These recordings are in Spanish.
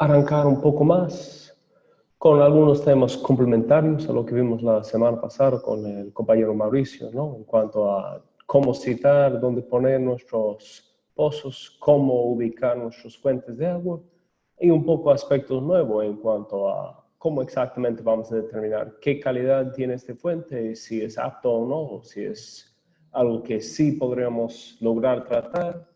arrancar un poco más con algunos temas complementarios a lo que vimos la semana pasada con el compañero Mauricio, ¿no? En cuanto a cómo citar, dónde poner nuestros pozos, cómo ubicar nuestras fuentes de agua y un poco aspectos nuevos en cuanto a cómo exactamente vamos a determinar qué calidad tiene esta fuente y si es apto o no, o si es algo que sí podríamos lograr tratar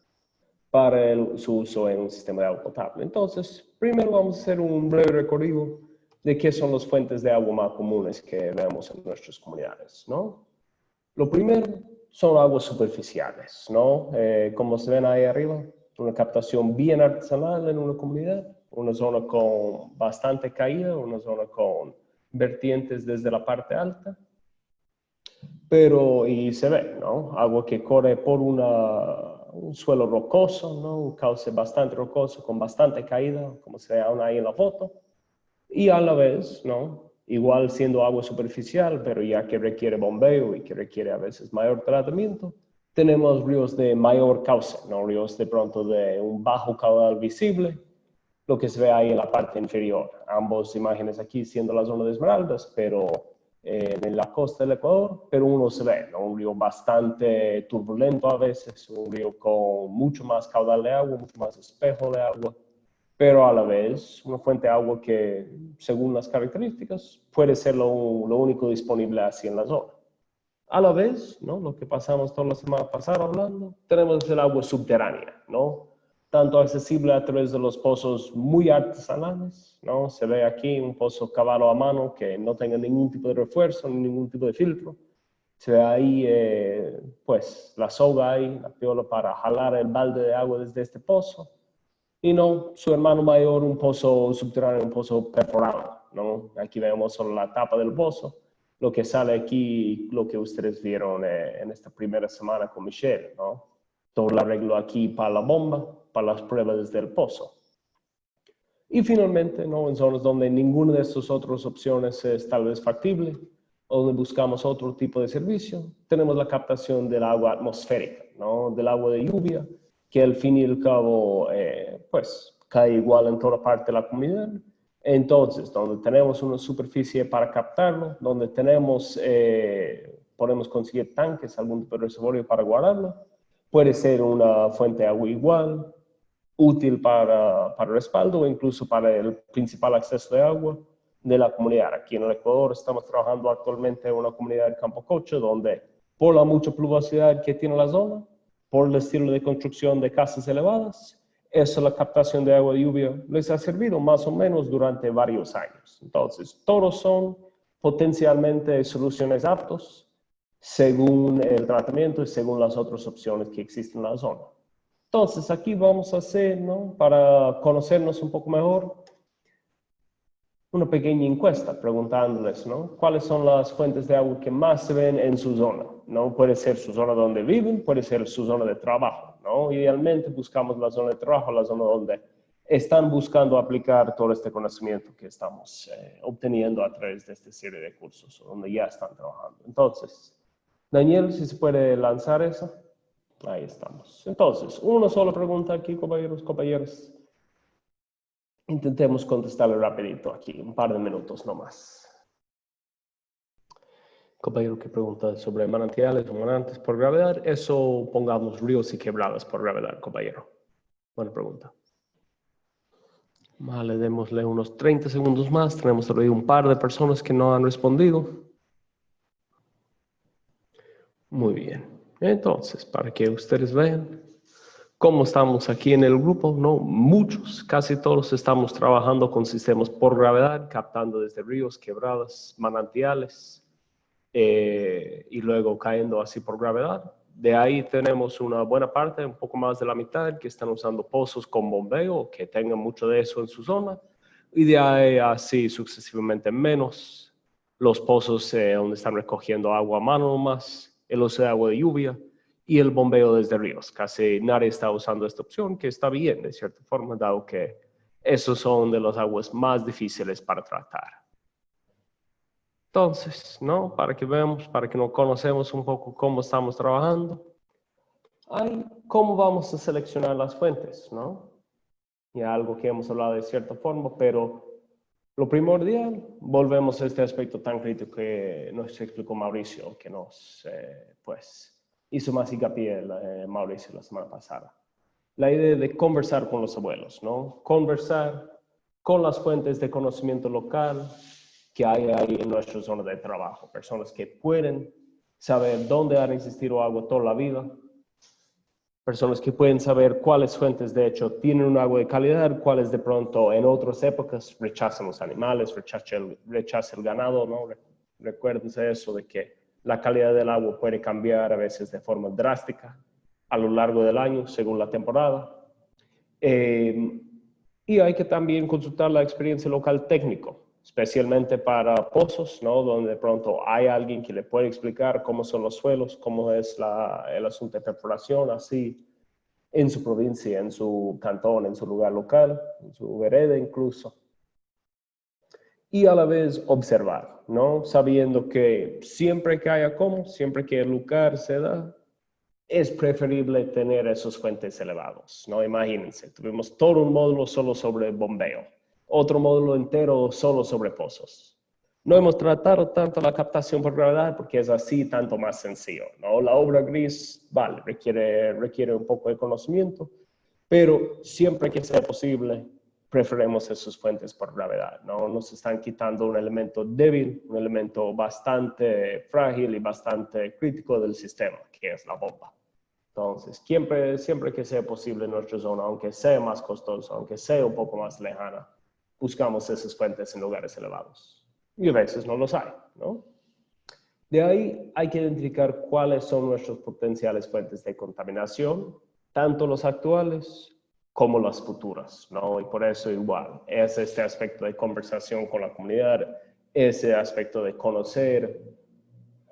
para su uso en un sistema de agua potable. Entonces, primero vamos a hacer un breve recorrido de qué son las fuentes de agua más comunes que vemos en nuestras comunidades, ¿no? Lo primero son aguas superficiales, ¿no? Como se ven ahí arriba, una captación bien artesanal en una comunidad, una zona con bastante caída, una zona con vertientes desde la parte alta, pero y se ve, ¿no? Agua que corre por un suelo rocoso, ¿no? Un cauce bastante rocoso con bastante caída, como se ve aún ahí en la foto, y a la vez, ¿no? Igual siendo agua superficial, pero ya que requiere bombeo y que requiere a veces mayor tratamiento, tenemos ríos de mayor cauce, ¿no? Ríos de pronto de un bajo caudal visible, lo que se ve ahí en la parte inferior. Ambos imágenes aquí siendo la zona de Esmeraldas, pero en la costa del Ecuador, pero uno se ve, ¿no? Un río bastante turbulento a veces, un río con mucho más caudal de agua, mucho más espejo de agua, pero a la vez una fuente de agua que, según las características, puede ser lo único disponible así en la zona. A la vez, ¿no? Lo que pasamos toda la semana pasada hablando, tenemos el agua subterránea, ¿no? Tanto accesible a través de los pozos muy artesanales, ¿no? Se ve aquí un pozo cavado a mano que no tenga ningún tipo de refuerzo, ni ningún tipo de filtro. Se ve ahí, pues, la soga ahí, la piola para jalar el balde de agua desde este pozo. Y no, su hermano mayor, un pozo subterráneo, un pozo perforado, ¿no? Aquí vemos solo la tapa del pozo. Lo que sale aquí, lo que ustedes vieron en esta primera semana con Michelle, ¿no? Todo el arreglo aquí para la bomba, para las pruebas desde el pozo. Y finalmente, ¿no? En zonas donde ninguna de estas otras opciones es tal vez factible, o donde buscamos otro tipo de servicio, tenemos la captación del agua atmosférica, ¿no? Del agua de lluvia, que al fin y al cabo, pues, cae igual en toda parte de la comunidad. Entonces, donde tenemos una superficie para captarlo, donde tenemos, podemos conseguir tanques, algún tipo de reservorio para guardarlo, puede ser una fuente de agua igual, útil para respaldo o incluso para el principal acceso de agua de la comunidad. Aquí en el Ecuador estamos trabajando actualmente en una comunidad de Campo Cocho donde por la mucha pluviosidad que tiene la zona, por el estilo de construcción de casas elevadas, eso, la captación de agua de lluvia, les ha servido más o menos durante varios años. Entonces, todos son potencialmente soluciones aptos según el tratamiento y según las otras opciones que existen en la zona. Entonces, aquí vamos a hacer, ¿no? Para conocernos un poco mejor, una pequeña encuesta preguntándoles, ¿no? ¿Cuáles son las fuentes de agua que más se ven en su zona? ¿No? Puede ser su zona donde viven, puede ser su zona de trabajo, ¿no? Idealmente buscamos la zona de trabajo, la zona donde están buscando aplicar todo este conocimiento que estamos obteniendo a través de esta serie de cursos, donde ya están trabajando. Entonces, Daniel, si se puede lanzar eso. Ahí estamos. Entonces, una sola pregunta aquí, compañeros. Intentemos contestarle rapidito aquí, un par de minutos nomás. Compañero que pregunta sobre manantiales o manantes por gravedad, eso pongamos ríos y quebradas por gravedad, compañero. Buena pregunta. Vale, démosle unos 30 segundos más. Tenemos todavía un par de personas que no han respondido. Muy bien. Entonces, para que ustedes vean cómo estamos aquí en el grupo, ¿no? Muchos, casi todos estamos trabajando con sistemas por gravedad, captando desde ríos, quebradas, manantiales, y luego cayendo así por gravedad. De ahí tenemos una buena parte, un poco más de la mitad, que están usando pozos con bombeo, que tengan mucho de eso en su zona, y de ahí así sucesivamente menos los pozos donde están recogiendo agua a mano más, el uso de agua de lluvia y el bombeo desde ríos. Casi nadie está usando esta opción, que está bien de cierta forma, dado que esos son de las aguas más difíciles para tratar. Entonces, ¿no? Para que veamos, para que nos conocemos un poco cómo estamos trabajando, ahí, cómo vamos a seleccionar las fuentes, ¿no? ya algo que hemos hablado de cierta forma, pero lo primordial, volvemos a este aspecto tan crítico que nos explicó Mauricio, que nos pues, hizo más hincapié Mauricio la semana pasada. La idea de conversar con los abuelos, ¿no? Conversar con las fuentes de conocimiento local que hay ahí en nuestra zona de trabajo. Personas que pueden saber dónde han existido agua toda la vida. Personas que pueden saber cuáles fuentes de hecho tienen un agua de calidad, cuáles de pronto en otras épocas rechazan los animales, rechaza el ganado, ¿no? Recuérdense eso de que la calidad del agua puede cambiar a veces de forma drástica a lo largo del año según la temporada. Y hay que también consultar la experiencia local técnico, especialmente para pozos, ¿no? Donde de pronto hay alguien que le puede explicar cómo son los suelos, cómo es el asunto de perforación, así en su provincia, en su cantón, en su lugar local, en su vereda incluso. Y a la vez observar, ¿no? Sabiendo que siempre que haya cómo, siempre que el lugar se da, es preferible tener esos fuentes elevados, ¿no? Imagínense, tuvimos todo un módulo solo sobre bombeo, otro módulo entero solo sobre pozos. No hemos tratado tanto la captación por gravedad porque es así tanto más sencillo, ¿no? La obra gris, vale, requiere un poco de conocimiento, pero siempre que sea posible, preferimos esas fuentes por gravedad, ¿no? Nos están quitando un elemento débil, un elemento bastante frágil y bastante crítico del sistema, que es la bomba. Entonces, siempre que sea posible en nuestra zona, aunque sea más costoso, aunque sea un poco más lejana, buscamos esas fuentes en lugares elevados. Y a veces no los hay, ¿no? De ahí hay que identificar cuáles son nuestras potenciales fuentes de contaminación, tanto los actuales como las futuras, ¿no? Y por eso igual, es este aspecto de conversación con la comunidad, ese aspecto de conocer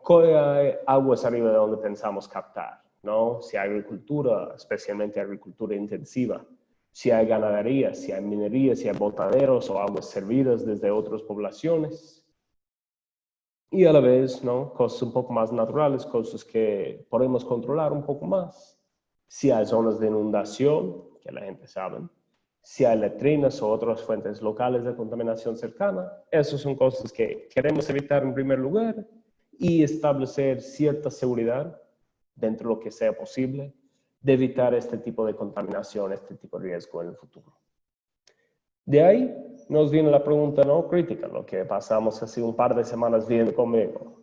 qué hay aguas arriba de donde pensamos captar, ¿no? Si hay agricultura, especialmente agricultura intensiva, si hay ganadería, si hay minería, si hay botaderos o aguas servidas desde otras poblaciones. Y a la vez, ¿no? Cosas un poco más naturales, cosas que podemos controlar un poco más. Si hay zonas de inundación, que la gente sabe, si hay letrinas o otras fuentes locales de contaminación cercana, esas son cosas que queremos evitar en primer lugar y establecer cierta seguridad dentro de lo que sea posible de evitar este tipo de contaminación, este tipo de riesgo en el futuro. De ahí nos viene la pregunta no crítica, lo que pasamos hace un par de semanas viendo conmigo.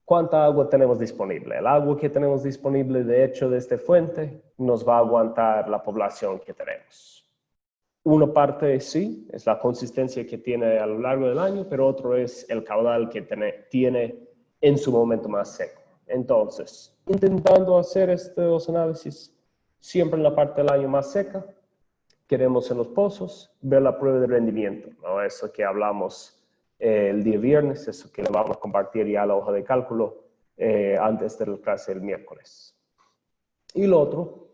¿Cuánta agua tenemos disponible? El agua que tenemos disponible, de hecho, de esta fuente, nos va a aguantar la población que tenemos. Una parte sí, es la consistencia que tiene a lo largo del año, pero otro es el caudal que tiene en su momento más seco. Entonces, intentando hacer estos análisis siempre en la parte del año más seca, queremos en los pozos ver la prueba de rendimiento, ¿no? Eso que hablamos el día viernes, eso que le vamos a compartir ya la hoja de cálculo antes de la clase del miércoles. Y lo otro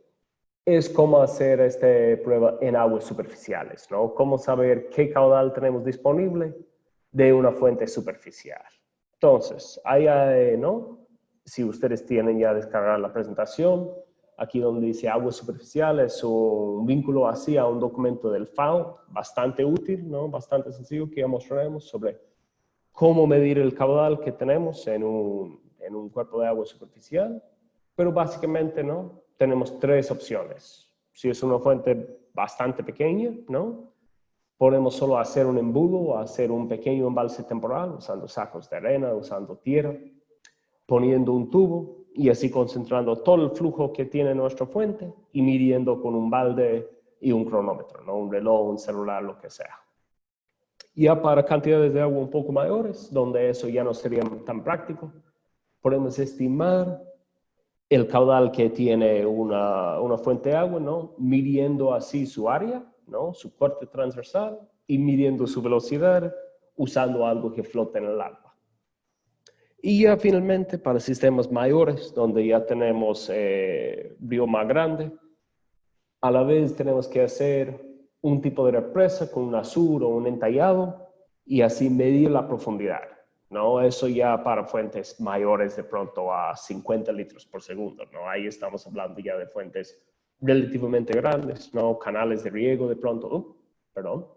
es cómo hacer esta prueba en aguas superficiales, ¿no? Cómo saber qué caudal tenemos disponible de una fuente superficial. Entonces, ahí hay, ¿no? Si ustedes tienen ya descargado la presentación, aquí donde dice aguas superficiales, es un vínculo así a un documento del FAO, bastante útil, ¿no? Bastante sencillo, que ya mostraremos sobre cómo medir el caudal que tenemos en un cuerpo de agua superficial, pero básicamente, ¿no? Tenemos tres opciones. Si es una fuente bastante pequeña, ¿no? Podemos solo hacer un embudo o hacer un pequeño embalse temporal usando sacos de arena, usando tierra, poniendo un tubo y así concentrando todo el flujo que tiene nuestra fuente y midiendo con un balde y un cronómetro, ¿no? Un reloj, un celular, lo que sea. Ya para cantidades de agua un poco mayores, donde eso ya no sería tan práctico, podemos estimar el caudal que tiene una fuente de agua, ¿no? Midiendo así su área, ¿no? Su corte transversal y midiendo su velocidad usando algo que flota en el agua. Y ya finalmente para sistemas mayores, donde ya tenemos río más grande, a la vez tenemos que hacer un tipo de represa con un azur o un entallado y así medir la profundidad, ¿no? Eso ya para fuentes mayores de pronto a 50 litros por segundo, ¿no? Ahí estamos hablando ya de fuentes relativamente grandes, ¿no? Canales de riego de pronto, perdón.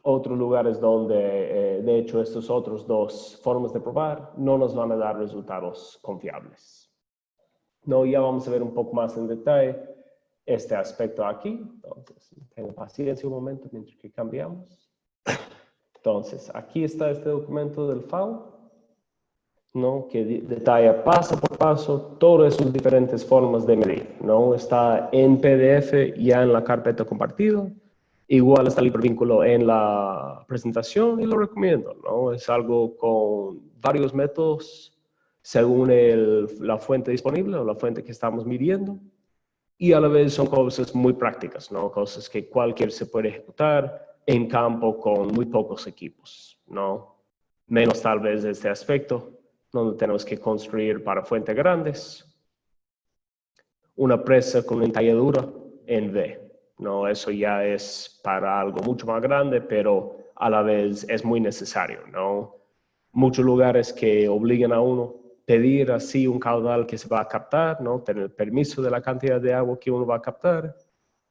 Otros lugares donde, de hecho, estos otros dos formas de probar no nos van a dar resultados confiables. No, ya vamos a ver un poco más en detalle este aspecto aquí. Entonces, tengo paciencia un momento mientras que cambiamos. Entonces, aquí está este documento del FAO, ¿no? Que detalla paso por paso todas sus diferentes formas de medir, ¿no? Está en PDF ya en la carpeta compartida. Igual está el hipervínculo en la presentación y lo recomiendo, ¿no? Es algo con varios métodos según la fuente disponible o la fuente que estamos midiendo. Y a la vez son cosas muy prácticas, ¿no? Cosas que cualquiera se puede ejecutar en campo con muy pocos equipos, ¿no? Menos tal vez de este aspecto, donde tenemos que construir para fuentes grandes una presa con una entalladura en V. No, eso ya es para algo mucho más grande, pero a la vez es muy necesario, ¿no? Muchos lugares que obligan a uno a pedir así un caudal que se va a captar, ¿no? Tener permiso de la cantidad de agua que uno va a captar.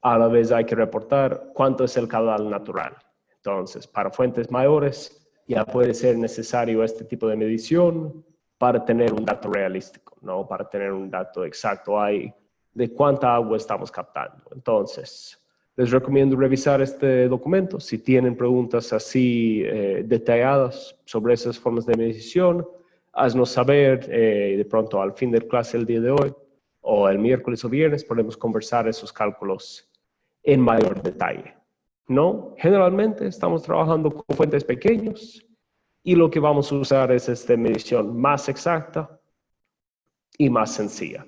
A la vez hay que reportar cuánto es el caudal natural. Entonces, para fuentes mayores ya puede ser necesario este tipo de medición para tener un dato realístico, ¿no? Para tener un dato exacto ahí de cuánta agua estamos captando. Entonces, les recomiendo revisar este documento. Si tienen preguntas así detalladas sobre esas formas de medición, haznos saber de pronto al fin de clase el día de hoy o el miércoles o viernes podemos conversar esos cálculos en mayor detalle. ¿No? Generalmente estamos trabajando con fuentes pequeños y lo que vamos a usar es esta medición más exacta y más sencilla.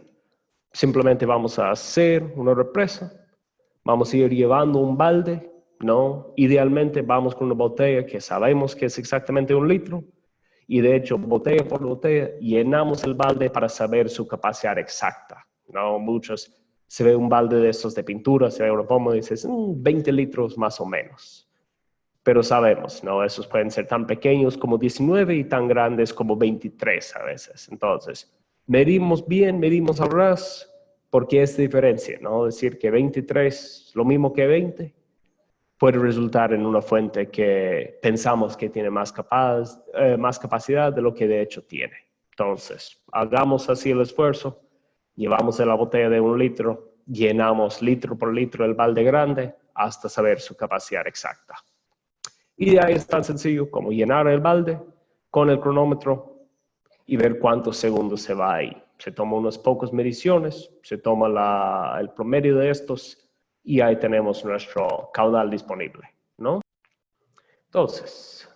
Simplemente vamos a hacer una represa, vamos a ir llevando un balde, ¿no? Idealmente vamos con una botella que sabemos que es exactamente 1 litro y de hecho botella por botella llenamos el balde para saber su capacidad exacta, ¿no? Muchos se ve un balde de estos de pintura, se ve una pompa y dices 20 litros más o menos. Pero sabemos, ¿no? Esos pueden ser tan pequeños como 19 y tan grandes como 23 a veces. Entonces, medimos bien, medimos al ras, porque es diferencia, ¿no? Decir que 23, lo mismo que 20, puede resultar en una fuente que pensamos que tiene más capacidad de lo que de hecho tiene. Entonces, hagamos así el esfuerzo, llevamos la botella de 1 litro, llenamos litro por litro el balde grande hasta saber su capacidad exacta. Y de ahí es tan sencillo como llenar el balde con el cronómetro y ver cuántos segundos se va ahí. Se toma unas pocas mediciones, se toma el promedio de estos y ahí tenemos nuestro caudal disponible, ¿no? Entonces,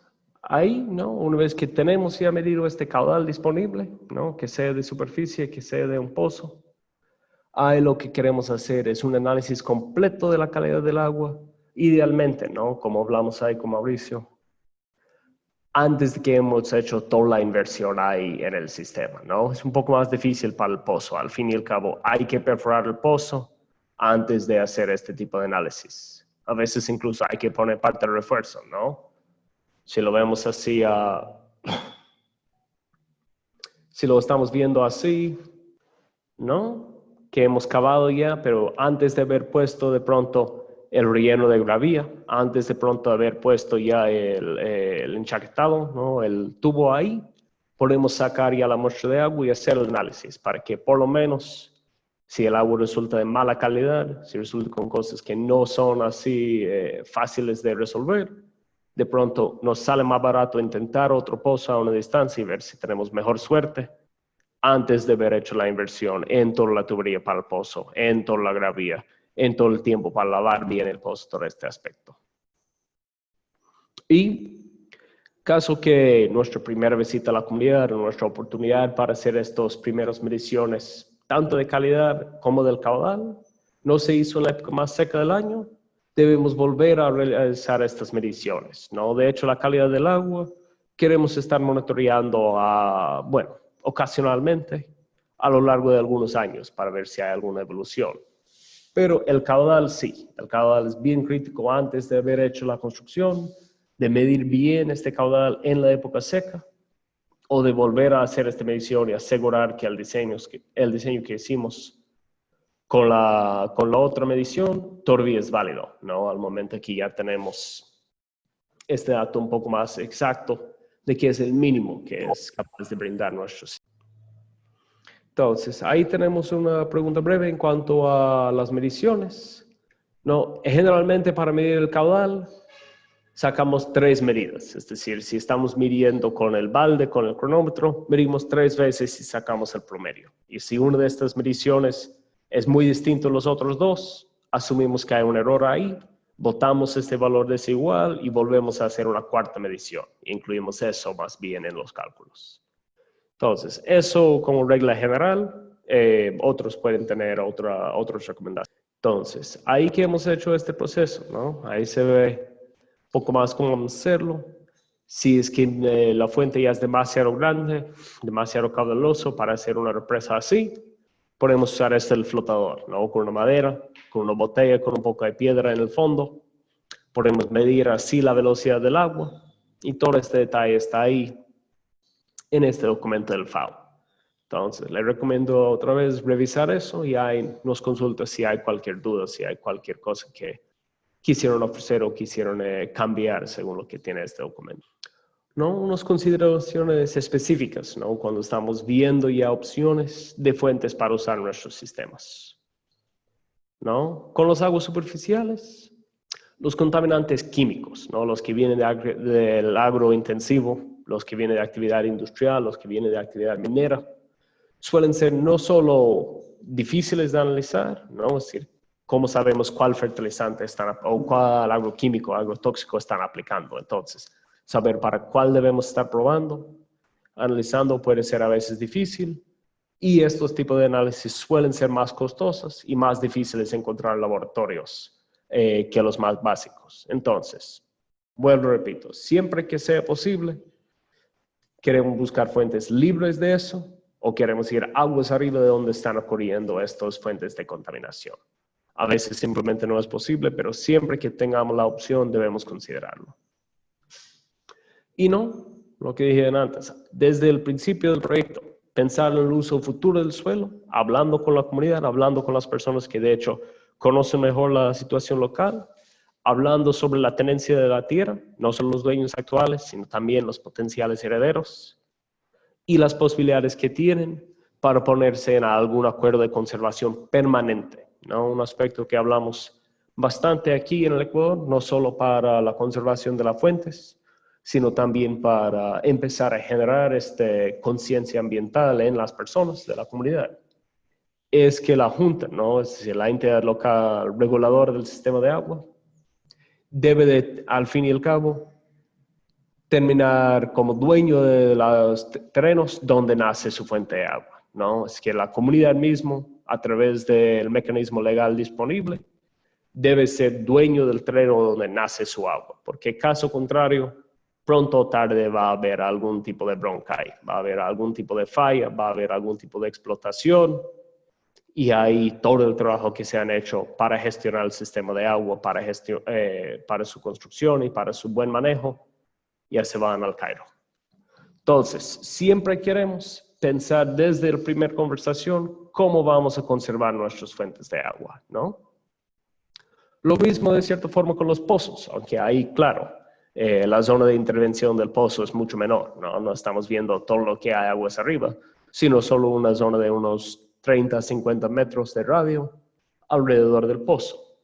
ahí, ¿no? Una vez que tenemos ya medido este caudal disponible, ¿no? Que sea de superficie, que sea de un pozo, ahí lo que queremos hacer es un análisis completo de la calidad del agua, idealmente, ¿no? Como hablamos ahí con Mauricio, antes de que hemos hecho toda la inversión ahí en el sistema, ¿no? Es un poco más difícil para el pozo. Al fin y al cabo, hay que perforar el pozo antes de hacer este tipo de análisis. A veces incluso hay que poner parte de refuerzo, ¿no? Si lo vemos así, si lo estamos viendo así, ¿no? Que hemos cavado ya, pero antes de haber puesto de pronto el relleno de gravía, antes de pronto haber puesto ya el enchaquetado, ¿no? El tubo ahí, podemos sacar ya la muestra de agua y hacer el análisis para que por lo menos, si el agua resulta de mala calidad, si resulta con cosas que no son así fáciles de resolver, de pronto nos sale más barato intentar otro pozo a una distancia y ver si tenemos mejor suerte antes de haber hecho la inversión en toda la tubería para el pozo, en toda la gravía, en todo el tiempo para lavar bien el pozo, todo este aspecto. Y caso que nuestra primera visita a la comunidad, nuestra oportunidad para hacer estas primeras mediciones, tanto de calidad como del caudal, no se hizo en la época más seca del año, debemos volver a realizar estas mediciones, ¿no? De hecho, la calidad del agua queremos estar monitoreando bueno, ocasionalmente a lo largo de algunos años para ver si hay alguna evolución. Pero el caudal sí, el caudal es bien crítico antes de haber hecho la construcción, de medir bien este caudal en la época seca o de volver a hacer esta medición y asegurar que el diseño que hicimos con la otra medición todavía es válido, ¿no? Al momento que ya tenemos este dato un poco más exacto de qué es el mínimo que es capaz de brindar nuestro sistema. Entonces, ahí tenemos una pregunta breve en cuanto a las mediciones. No, generalmente para medir el caudal sacamos 3 medidas, es decir, si estamos midiendo con el balde, con el cronómetro, medimos 3 veces y sacamos el promedio. Y si una de estas mediciones es muy distinto a los otros 2, asumimos que hay un error ahí, botamos este valor desigual y volvemos a hacer una cuarta medición. Incluimos eso más bien en los cálculos. Entonces, eso como regla general, otros pueden tener otras recomendaciones. Entonces, ahí que hemos hecho este proceso, ¿no? Ahí se ve un poco más cómo hacerlo. Si es que la fuente ya es demasiado grande, demasiado caudaloso para hacer una represa así, podemos usar el flotador, ¿no? Con una madera, con una botella, con un poco de piedra en el fondo. Podemos medir así la velocidad del agua y todo este detalle está ahí en este documento del FAO. Entonces, le recomiendo otra vez revisar eso y ahí nos consulta si hay cualquier duda, si hay cualquier cosa que quisieron ofrecer o quisieron cambiar según lo que tiene este documento. ¿No? Unas consideraciones específicas, ¿no? Cuando estamos viendo ya opciones de fuentes para usar nuestros sistemas. ¿No? Con los aguas superficiales, los contaminantes químicos, ¿no? Los que vienen del agrointensivo, los que vienen de actividad industrial, los que vienen de actividad minera, suelen ser no solo difíciles de analizar, ¿no? Es decir, cómo sabemos cuál fertilizante están o cuál agroquímico, agrotóxico están aplicando. Entonces, saber para cuál debemos estar probando, analizando puede ser a veces difícil y estos tipos de análisis suelen ser más costosos y más difíciles de encontrar en laboratorios que los más básicos. Entonces, vuelvo, repito, siempre que sea posible, queremos buscar fuentes libres de eso o queremos ir aguas arriba de donde están ocurriendo estas fuentes de contaminación. A veces simplemente no es posible, pero siempre que tengamos la opción debemos considerarlo. Y no, lo que dije antes, desde el principio del proyecto, pensar en el uso futuro del suelo, hablando con la comunidad, hablando con las personas que de hecho conocen mejor la situación local, hablando sobre la tenencia de la tierra, no solo los dueños actuales, sino también los potenciales herederos, y las posibilidades que tienen para ponerse en algún acuerdo de conservación permanente, ¿no? Un aspecto que hablamos bastante aquí en el Ecuador, no solo para la conservación de las fuentes, sino también para empezar a generar conciencia ambiental en las personas de la comunidad. Es que la Junta, ¿no? Es decir, la entidad local reguladora del sistema de agua, debe de, al fin y al cabo, terminar como dueño de los terrenos donde nace su fuente de agua, ¿no? Es que la comunidad mismo, a través del mecanismo legal disponible, debe ser dueño del terreno donde nace su agua, porque caso contrario, pronto o tarde va a haber algún tipo de bronca ahí, va a haber algún tipo de falla, va a haber algún tipo de explotación, y ahí todo el trabajo que se han hecho para gestionar el sistema de agua, para su construcción y para su buen manejo, ya se van al Cairo. Entonces, siempre queremos pensar desde la primera conversación cómo vamos a conservar nuestras fuentes de agua, ¿no? Lo mismo de cierta forma con los pozos, aunque ahí, claro, la zona de intervención del pozo es mucho menor, ¿no? No estamos viendo todo lo que hay aguas arriba, sino solo una zona de unos 30 a 50 metros de radio alrededor del pozo,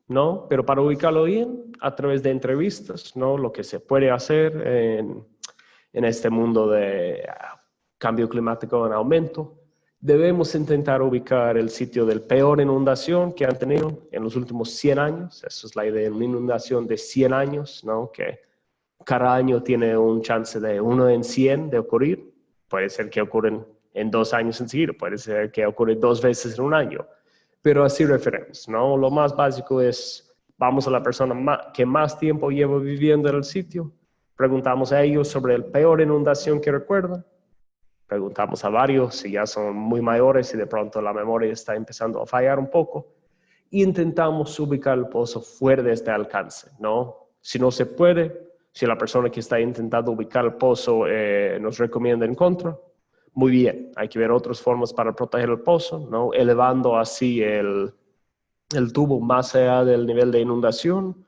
¿no? Pero para ubicarlo bien, a través de entrevistas, ¿no? Lo que se puede hacer en este mundo de cambio climático en aumento, debemos intentar ubicar el sitio del peor inundación que han tenido en los últimos 100 años. Esa es la idea de una inundación de 100 años, ¿no? Que cada año tiene un chance de 1 en 100 de ocurrir. Puede ser que ocurren en 2 años en seguida, puede ser que ocurre 2 veces en un año. Pero así referimos, ¿no? Lo más básico es, vamos a la persona que más tiempo lleva viviendo en el sitio, preguntamos a ellos sobre la peor inundación que recuerdan, preguntamos a varios si ya son muy mayores y de pronto la memoria está empezando a fallar un poco, e intentamos ubicar el pozo fuera de este alcance, ¿no? Si no se puede, Si la persona que está intentando ubicar el pozo nos recomienda en contra, muy bien, hay que ver otras formas para proteger el pozo, ¿no? Elevando así el tubo más allá del nivel de inundación,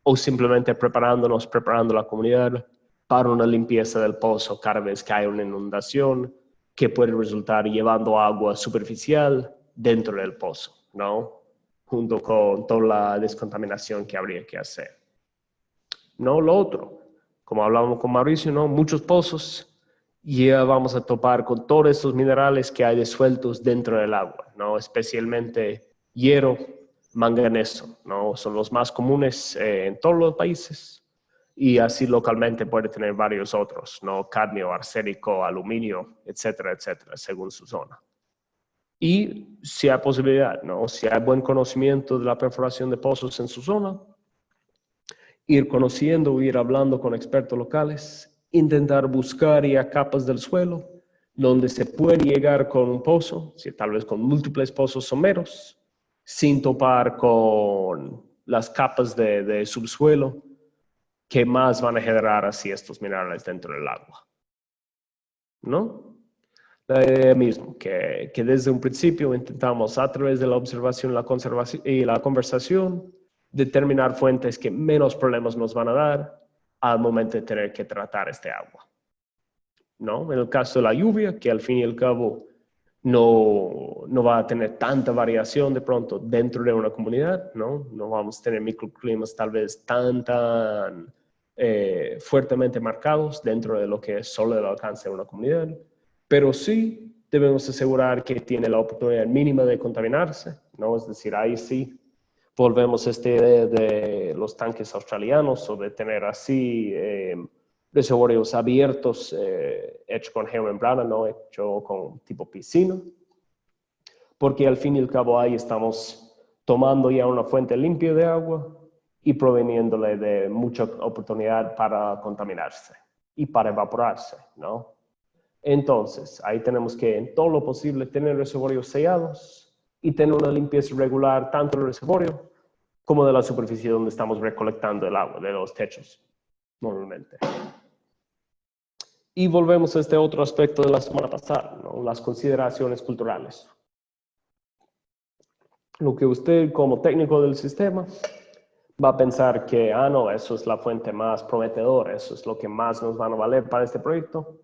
o simplemente preparando la comunidad para una limpieza del pozo cada vez que hay una inundación que puede resultar llevando agua superficial dentro del pozo, ¿no? Junto con toda la descontaminación que habría que hacer. No, lo otro, como hablábamos con Mauricio, ¿no? Muchos pozos ya vamos a topar con todos estos minerales que hay disueltos dentro del agua, ¿no? Especialmente hierro, manganeso, ¿no? Son los más comunes en todos los países y así localmente puede tener varios otros, ¿no? Cadmio, arsénico, aluminio, etcétera, etcétera, según su zona. Y si hay posibilidad, ¿no? Si hay buen conocimiento de la perforación de pozos en su zona, ir conociendo, ir hablando con expertos locales, intentar buscar ya capas del suelo donde se puede llegar con un pozo, tal vez con múltiples pozos someros, sin topar con las capas de subsuelo que más van a generar así estos minerales dentro del agua. ¿No? La idea mismo, que desde un principio intentamos a través de la observación y la conversación determinar fuentes que menos problemas nos van a dar al momento de tener que tratar este agua. ¿No? En el caso de la lluvia, que al fin y al cabo no va a tener tanta variación de pronto dentro de una comunidad, ¿no? No vamos a tener microclimas tal vez tan fuertemente marcados dentro de lo que es solo el alcance de una comunidad, pero sí debemos asegurar que tiene la oportunidad mínima de contaminarse, ¿no? Es decir, ahí sí volvemos a esta idea de los tanques australianos o de tener así reservorios abiertos hechos con geomembrana, no hecho con tipo piscina, porque al fin y al cabo ahí estamos tomando ya una fuente limpia de agua y proveniéndole de mucha oportunidad para contaminarse y para evaporarse, ¿no? Entonces, ahí tenemos que en todo lo posible tener reservorios sellados y tener una limpieza regular tanto del reservorio como de la superficie donde estamos recolectando el agua, de los techos, normalmente. Y volvemos a este otro aspecto de la semana pasada, ¿no? Las consideraciones culturales. Lo que usted como técnico del sistema va a pensar que, no, eso es la fuente más prometedora, eso es lo que más nos van a valer para este proyecto,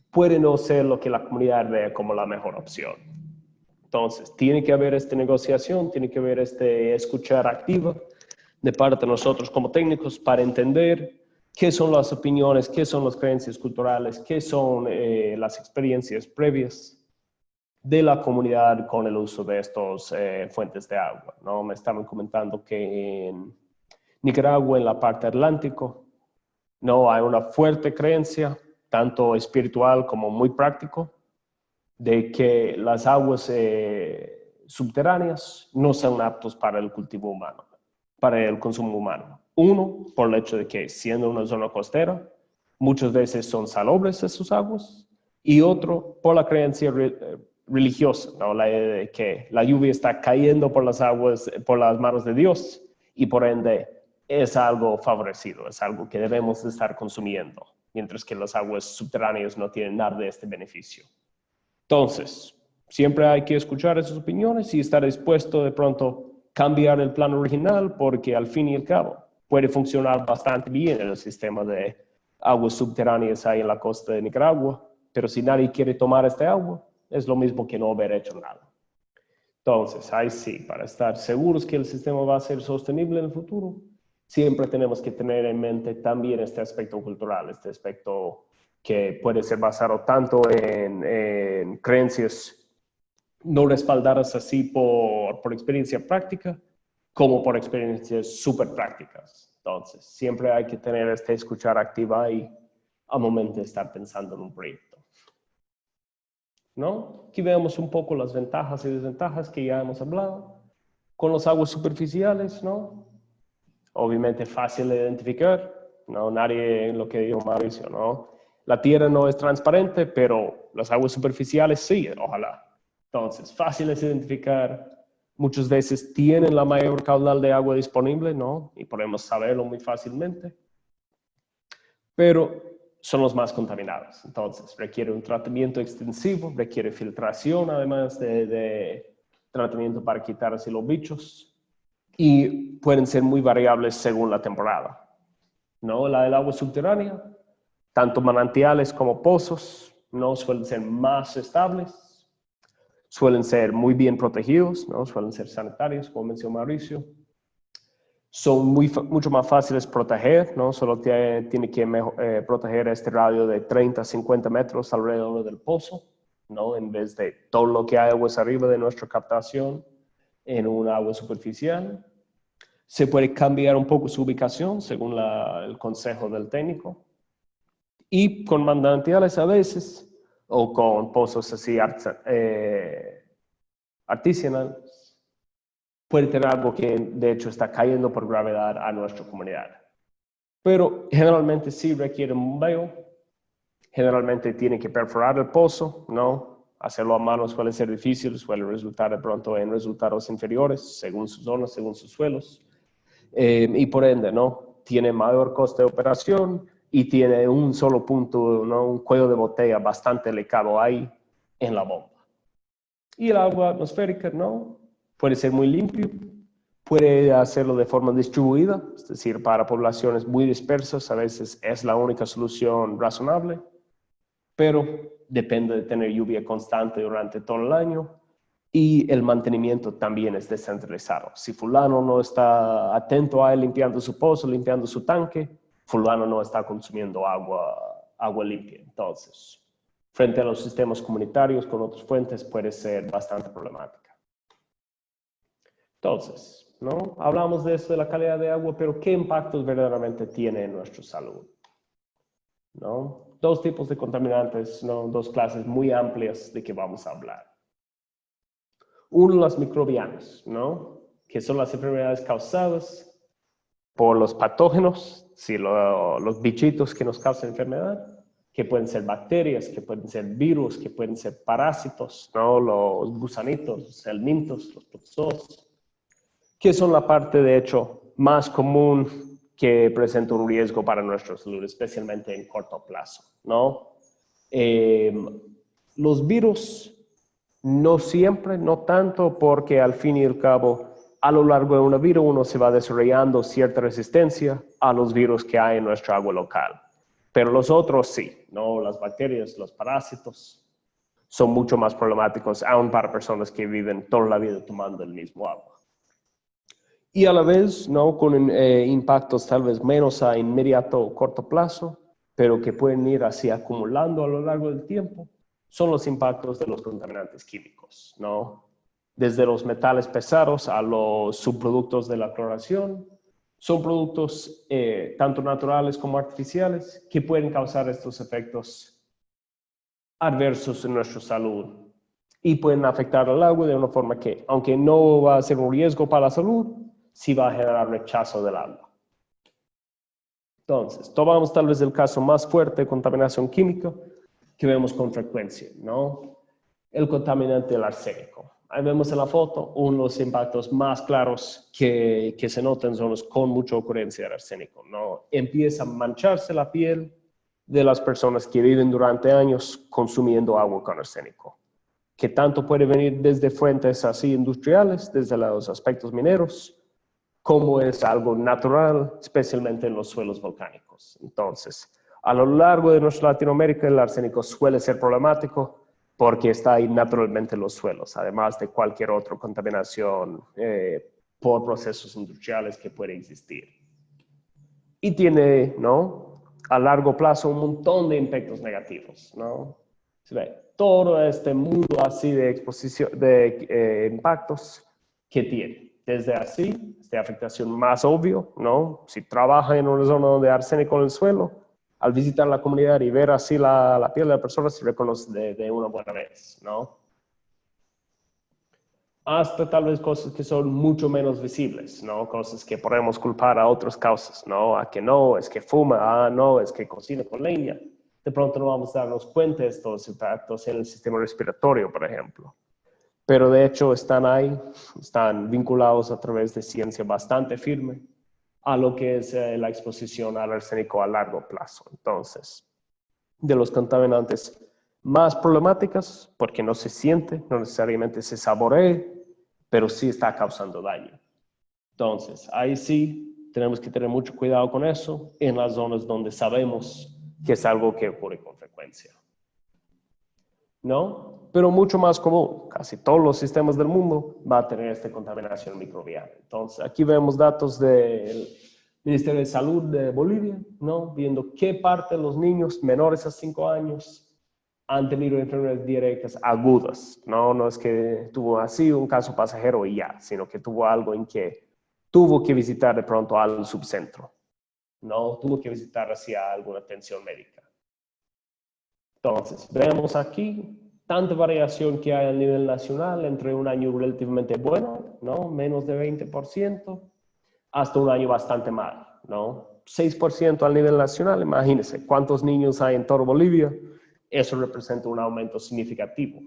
puede no ser lo que la comunidad ve como la mejor opción. Entonces, tiene que haber esta negociación, tiene que haber este escuchar activa de parte de nosotros como técnicos para entender qué son las opiniones, qué son las creencias culturales, qué son las experiencias previas de la comunidad con el uso de estas fuentes de agua, ¿no? Me estaban comentando que en Nicaragua, en la parte atlántico, no hay una fuerte creencia, tanto espiritual como muy práctico, de que las aguas subterráneas no son aptos para el cultivo humano, para el consumo humano. Uno, por el hecho de que siendo una zona costera, muchas veces son salobres esas aguas, y otro, por la creencia religiosa, ¿no? La idea de que la lluvia está cayendo por las aguas, por las manos de Dios, y por ende es algo favorecido, es algo que debemos de estar consumiendo, mientras que las aguas subterráneas no tienen nada de este beneficio. Entonces, siempre hay que escuchar esas opiniones y estar dispuesto de pronto cambiar el plan original, porque al fin y al cabo puede funcionar bastante bien el sistema de aguas subterráneas ahí en la costa de Nicaragua, pero si nadie quiere tomar este agua, es lo mismo que no haber hecho nada. Entonces, ahí sí, para estar seguros que el sistema va a ser sostenible en el futuro, siempre tenemos que tener en mente también este aspecto cultural, este aspecto que puede ser basado tanto en creencias no respaldadas así por experiencia práctica, como por experiencias súper prácticas. Entonces, siempre hay que tener esta escuchar activa ahí al momento de estar pensando en un proyecto. ¿No? Aquí vemos un poco las ventajas y desventajas que ya hemos hablado. Con las aguas superficiales, ¿no? Obviamente fácil de identificar, ¿no? Nadie, lo que dijo Mauricio, ¿no? La tierra no es transparente, pero las aguas superficiales sí, ojalá. Entonces, fáciles de identificar, muchas veces tienen la mayor caudal de agua disponible, ¿no? Y podemos saberlo muy fácilmente. pero son los más contaminados. Entonces, requiere un tratamiento extensivo, requiere filtración, además de tratamiento para quitar así los bichos, y pueden ser muy variables según la temporada, ¿no? La del agua subterránea, tanto manantiales como pozos, no suelen ser más estables, suelen ser muy bien protegidos, ¿no? Suelen ser sanitarios, como mencionó Mauricio. Son mucho más fáciles de proteger, ¿no? Solo tiene que proteger este radio de 30 a 50 metros alrededor del pozo, ¿no? En vez de todo lo que hay aguas arriba de nuestra captación en un agua superficial. Se puede cambiar un poco su ubicación según el consejo del técnico. Y con manantiales a veces, o con pozos así artesanales, puede tener algo que de hecho está cayendo por gravedad a nuestra comunidad. Pero generalmente sí requiere un bombeo, generalmente tiene que perforar el pozo, ¿no? Hacerlo a mano suele ser difícil, suele resultar de pronto en resultados inferiores, según sus zonas, según sus suelos. Y por ende, ¿no? Tiene mayor coste de operación y tiene un solo punto, ¿no? Un cuello de botella bastante delicado ahí en la bomba. Y el agua atmosférica, ¿no? Puede ser muy limpio, puede hacerlo de forma distribuida, es decir, para poblaciones muy dispersas a veces es la única solución razonable, pero depende de tener lluvia constante durante todo el año y el mantenimiento también es descentralizado. Si fulano no está atento a él limpiando su pozo, limpiando su tanque, fulano no está consumiendo agua limpia. Entonces, frente a los sistemas comunitarios con otras fuentes puede ser bastante problemática. Entonces, ¿no? Hablamos de eso, de la calidad de agua, pero ¿qué impactos verdaderamente tiene en nuestra salud? ¿No? Dos tipos de contaminantes, ¿no? Dos clases muy amplias de que vamos a hablar. Uno, las microbianas, ¿no? Que son las enfermedades causadas por los patógenos, sí, los bichitos que nos causan enfermedad, que pueden ser bacterias, que pueden ser virus, que pueden ser parásitos, ¿no? Los gusanitos, los helmintos, los protozoos, que son la parte, de hecho, más común que presenta un riesgo para nuestra salud, especialmente en corto plazo, ¿no? Los virus, no siempre, no tanto, porque al fin y al cabo, a lo largo de una vida uno se va desarrollando cierta resistencia a los virus que hay en nuestra agua local. Pero los otros sí, ¿no? Las bacterias, los parásitos, son mucho más problemáticos, aún para personas que viven toda la vida tomando el mismo agua. Y a la vez, ¿no? Con impactos tal vez menos a inmediato o corto plazo, pero que pueden ir así acumulando a lo largo del tiempo, son los impactos de los contaminantes químicos, ¿no? Desde los metales pesados a los subproductos de la cloración, son productos tanto naturales como artificiales que pueden causar estos efectos adversos en nuestra salud y pueden afectar al agua de una forma que, aunque no va a ser un riesgo para la salud, sí va a generar rechazo del agua. Entonces, tomamos tal vez el caso más fuerte de contaminación química que vemos con frecuencia, ¿no? El contaminante del arsénico. Ahí vemos en la foto uno de los impactos más claros que se notan son los con mucha ocurrencia del arsénico, ¿no? Empieza a mancharse la piel de las personas que viven durante años consumiendo agua con arsénico, que tanto puede venir desde fuentes así industriales, desde los aspectos mineros, como es algo natural, especialmente en los suelos volcánicos. Entonces, a lo largo de nuestra Latinoamérica, el arsénico suele ser problemático porque está ahí naturalmente en los suelos, además de cualquier otra contaminación por procesos industriales que puede existir. Y tiene, ¿no? A largo plazo un montón de impactos negativos, ¿no? Se ve todo este mundo así de exposición, de impactos que tiene. Desde así, de afectación más obvio, ¿no? Si trabaja en una zona donde hay arsénico en el suelo, al visitar la comunidad y ver así la piel de la persona, se reconoce de una buena vez, ¿no? Hasta tal vez cosas que son mucho menos visibles, ¿no? Cosas que podemos culpar a otras causas, ¿no? A que no, es que fuma, no, es que cocina con leña. De pronto no vamos a darnos cuenta de estos impactos en el sistema respiratorio, por ejemplo. Pero de hecho están ahí, están vinculados a través de ciencia bastante firme a lo que es la exposición al arsénico a largo plazo. Entonces, de los contaminantes más problemáticas, porque no se siente, no necesariamente se saborea, pero sí está causando daño. Entonces, ahí sí tenemos que tener mucho cuidado con eso en las zonas donde sabemos que es algo que ocurre con frecuencia. ¿No? Pero mucho más común. Casi todos los sistemas del mundo van a tener esta contaminación microbiana. Entonces, aquí vemos datos del Ministerio de Salud de Bolivia, ¿no? Viendo qué parte de los niños menores a 5 años han tenido enfermedades diarreicas agudas. No es que tuvo así un caso pasajero y ya, sino que tuvo algo en que tuvo que visitar de pronto al subcentro. No tuvo que visitar hacia alguna atención médica. Entonces, vemos aquí tanta variación que hay a nivel nacional entre un año relativamente bueno, ¿no? Menos de 20%, hasta un año bastante mal, ¿no? 6% al nivel nacional, imagínense cuántos niños hay en toda Bolivia, eso representa un aumento significativo.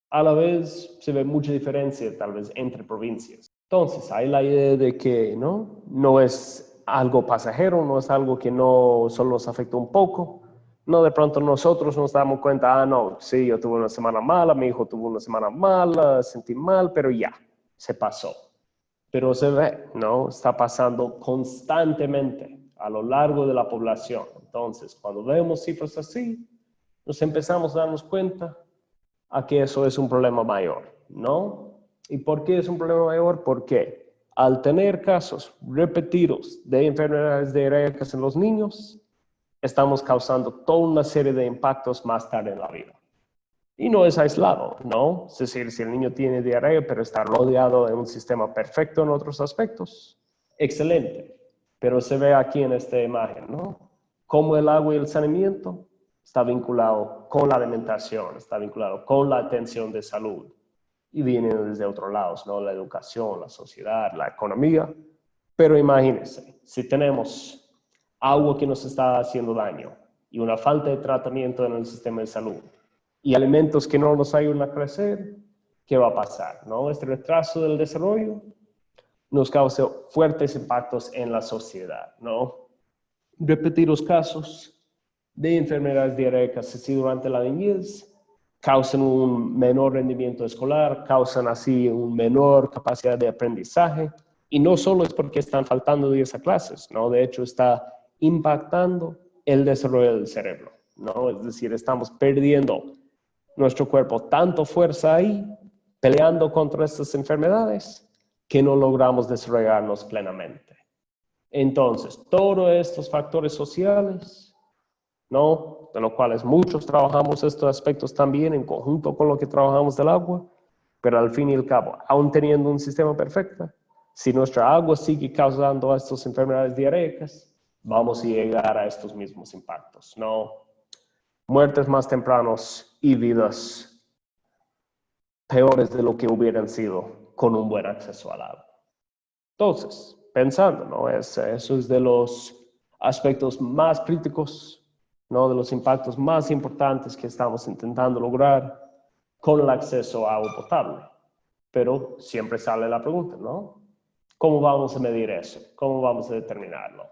A la vez se ve mucha diferencia tal vez entre provincias. Entonces, hay la idea de que no es algo pasajero, no es algo que no solo nos afecta un poco. No, de pronto nosotros nos damos cuenta, no, sí, yo tuve una semana mala, mi hijo tuvo una semana mala, sentí mal, pero ya, se pasó. Pero se ve, ¿no? Está pasando constantemente a lo largo de la población. Entonces, cuando vemos cifras así, nos empezamos a darnos cuenta a que eso es un problema mayor, ¿no? ¿Y por qué es un problema mayor? Porque al tener casos repetidos de enfermedades diarreicas en los niños, estamos causando toda una serie de impactos más tarde en la vida. Y no es aislado, ¿no? Es decir, si el niño tiene diarrea, pero está rodeado de un sistema perfecto en otros aspectos, excelente. Pero se ve aquí en esta imagen, ¿no? Cómo el agua y el saneamiento está vinculado con la alimentación, está vinculado con la atención de salud. Y vienen desde otros lados, ¿no? La educación, la sociedad, la economía. Pero imagínense, si tenemos agua que nos está haciendo daño y una falta de tratamiento en el sistema de salud y alimentos que no nos ayudan a crecer, ¿qué va a pasar? ¿No? Este retraso del desarrollo nos causa fuertes impactos en la sociedad, ¿no? Repetidos casos de enfermedades diarreicas así durante la niñez causan un menor rendimiento escolar, causan así una menor capacidad de aprendizaje, y no solo es porque están faltando días a clases, ¿no? De hecho, está impactando el desarrollo del cerebro, ¿no? Es decir, estamos perdiendo nuestro cuerpo tanto fuerza ahí, peleando contra estas enfermedades, que no logramos desarrollarnos plenamente. Entonces, todos estos factores sociales, ¿no? De los cuales muchos trabajamos estos aspectos también en conjunto con lo que trabajamos del agua, pero al fin y al cabo, aún teniendo un sistema perfecto, si nuestra agua sigue causando estas enfermedades diarreicas, vamos a llegar a estos mismos impactos, ¿no? Muertes más tempranos y vidas peores de lo que hubieran sido con un buen acceso al agua. Entonces, pensando, ¿no? Eso es de los aspectos más críticos, ¿no? De los impactos más importantes que estamos intentando lograr con el acceso a agua potable. Pero siempre sale la pregunta, ¿no? ¿Cómo vamos a medir eso? ¿Cómo vamos a determinarlo?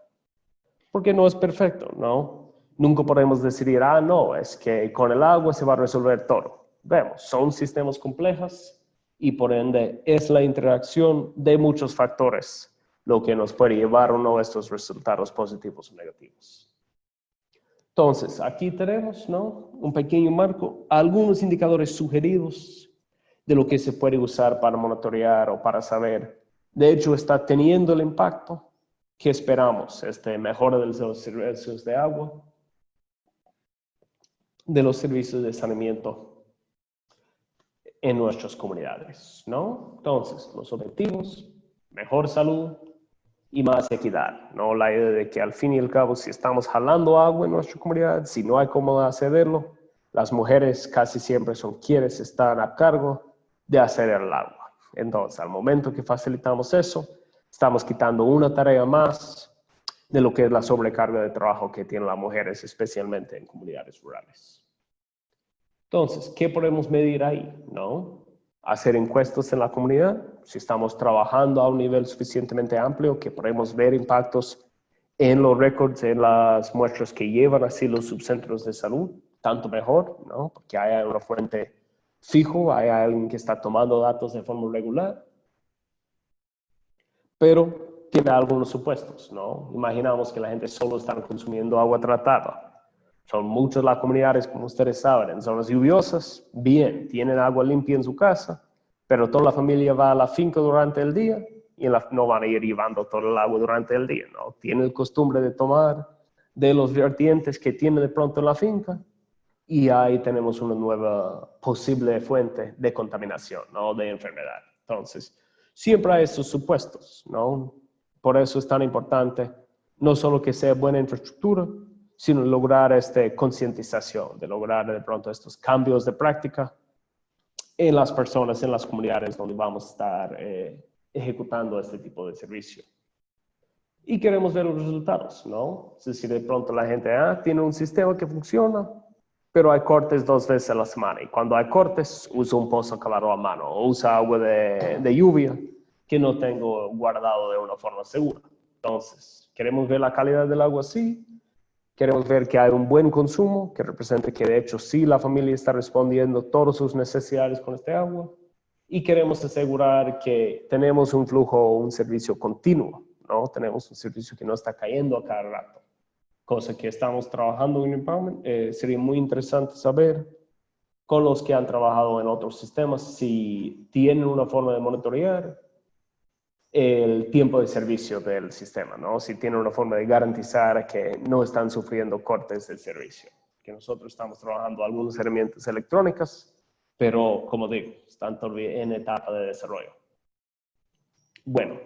Porque no es perfecto, ¿no? Nunca podemos decidir, no, es que con el agua se va a resolver todo. Vemos, son sistemas complejos y por ende es la interacción de muchos factores lo que nos puede llevar o no a estos resultados positivos o negativos. Entonces, aquí tenemos, ¿no? Un pequeño marco, algunos indicadores sugeridos de lo que se puede usar para monitorear o para saber. De hecho, está teniendo el impacto que esperamos, mejora de los servicios de agua, de los servicios de saneamiento en nuestras comunidades, ¿no? Entonces, los objetivos, mejor salud y más equidad, ¿no? La idea de que al fin y al cabo, si estamos jalando agua en nuestra comunidad, si no hay cómo accederlo, las mujeres casi siempre son quienes están a cargo de hacer el agua. Entonces, al momento que facilitamos eso, estamos quitando una tarea más de lo que es la sobrecarga de trabajo que tienen las mujeres, especialmente en comunidades rurales. Entonces, ¿qué podemos medir ahí? ¿No? hacer encuestas en la comunidad, si estamos trabajando a un nivel suficientemente amplio que podemos ver impactos en los récords, en las muestras que llevan así los subcentros de salud, tanto mejor, ¿no? Porque hay una fuente fijo, hay alguien que está tomando datos de forma regular, pero tiene algunos supuestos, ¿no? Imaginamos que la gente solo está consumiendo agua tratada. Son muchas las comunidades, como ustedes saben, en zonas lluviosas, bien, tienen agua limpia en su casa, pero toda la familia va a la finca durante el día y no van a ir llevando todo el agua durante el día, ¿no? Tienen costumbre de tomar de los vertientes que tienen de pronto en la finca y ahí tenemos una nueva posible fuente de contaminación, ¿no? De enfermedad. Entonces, siempre hay esos supuestos, ¿no? Por eso es tan importante no solo que sea buena infraestructura, sino lograr esta concientización, de lograr de pronto estos cambios de práctica en las personas, en las comunidades donde vamos a estar ejecutando este tipo de servicio. Y queremos ver los resultados, ¿no? Es decir, de pronto la gente tiene un sistema que funciona, pero hay cortes 2 veces a la semana. Y cuando hay cortes, usa un pozo calado a mano o usa agua de lluvia que no tengo guardado de una forma segura. Entonces, queremos ver la calidad del agua así. Queremos ver que hay un buen consumo, que represente que de hecho sí la familia está respondiendo todas sus necesidades con este agua. Y queremos asegurar que tenemos un flujo, un servicio continuo, ¿no? Tenemos un servicio que no está cayendo a cada rato. Cosa que estamos trabajando en Empowerment. Sería muy interesante saber con los que han trabajado en otros sistemas si tienen una forma de monitorear el tiempo de servicio del sistema, ¿no? Si tienen una forma de garantizar que no están sufriendo cortes del servicio. Que nosotros estamos trabajando algunas herramientas electrónicas, pero como digo, están todavía en etapa de desarrollo. Bueno,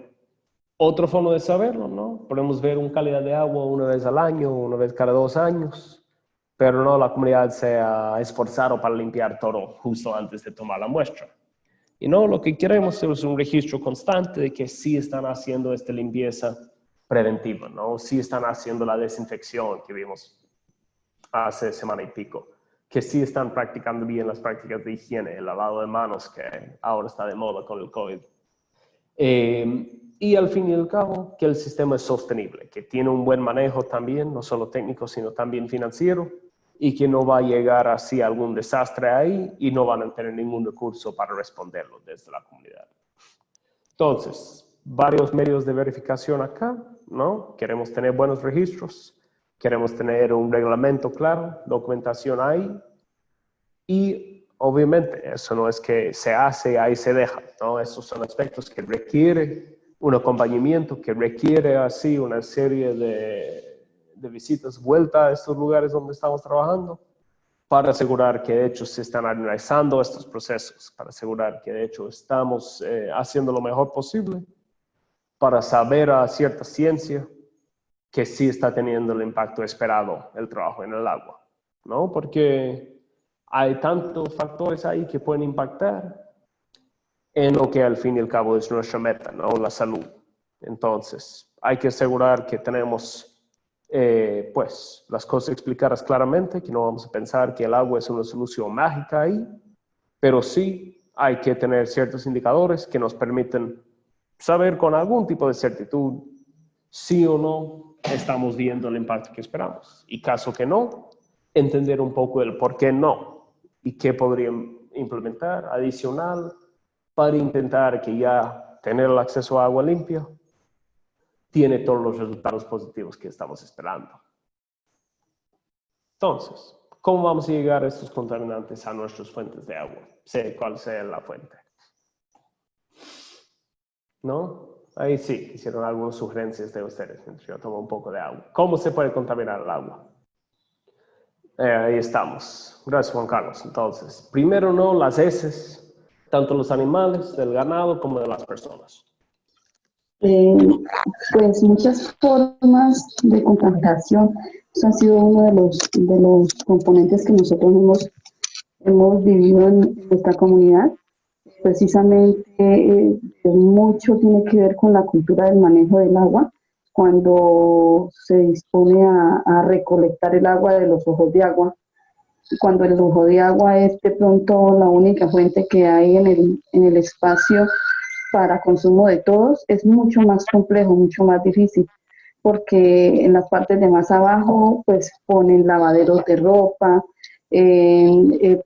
otra forma de saberlo, ¿no? Podemos ver una calidad de agua una vez al año, una vez cada 2 años, pero no la comunidad se ha esforzado para limpiar todo justo antes de tomar la muestra. Y no, lo que queremos es un registro constante de que sí están haciendo esta limpieza preventiva, ¿no? Sí están haciendo la desinfección que vimos hace semana y pico, que sí están practicando bien las prácticas de higiene, el lavado de manos que ahora está de moda con el COVID. Y al fin y al cabo, que el sistema es sostenible, que tiene un buen manejo también, no solo técnico, sino también financiero, y que no va a llegar así algún desastre ahí y no van a tener ningún recurso para responderlo desde la comunidad. Entonces, varios medios de verificación acá, ¿no? Queremos tener buenos registros, queremos tener un reglamento claro, documentación ahí, y obviamente eso no es que se hace y ahí se deja, ¿no? Esos son aspectos que requiere un acompañamiento, que requiere así una serie de visitas, vuelta a estos lugares donde estamos trabajando, para asegurar que de hecho se están analizando estos procesos, para asegurar que de hecho estamos haciendo lo mejor posible, para saber a cierta ciencia que sí está teniendo el impacto esperado el trabajo en el agua, ¿no? Porque hay tantos factores ahí que pueden impactar en lo que al fin y al cabo es nuestra meta, ¿no? La salud. Entonces, hay que asegurar que tenemos pues las cosas explicadas claramente, que no vamos a pensar que el agua es una solución mágica ahí, pero sí hay que tener ciertos indicadores que nos permiten saber con algún tipo de certitud si o no estamos viendo el impacto que esperamos. Y caso que no, entender un poco el por qué no y qué podrían implementar adicional para intentar que ya tener el acceso a agua limpia tiene todos los resultados positivos que estamos esperando. Entonces, ¿cómo vamos a llegar a estos contaminantes a nuestras fuentes de agua? Sea cual sea la fuente. ¿No? Ahí sí, hicieron algunas sugerencias de ustedes mientras yo tomo un poco de agua. ¿Cómo se puede contaminar el agua? Ahí estamos. Gracias, Juan Carlos. Entonces, primero no, las heces, tanto los animales, del ganado como de las personas. Pues muchas formas de contaminación. Eso ha sido uno de los componentes que nosotros hemos vivido en nuestra comunidad. Precisamente mucho tiene que ver con la cultura del manejo del agua. Cuando se dispone a recolectar el agua de los ojos de agua, cuando el lujo de agua es de pronto la única fuente que hay en el espacio para consumo de todos, es mucho más complejo, mucho más difícil, porque en las partes de más abajo pues ponen lavaderos de ropa,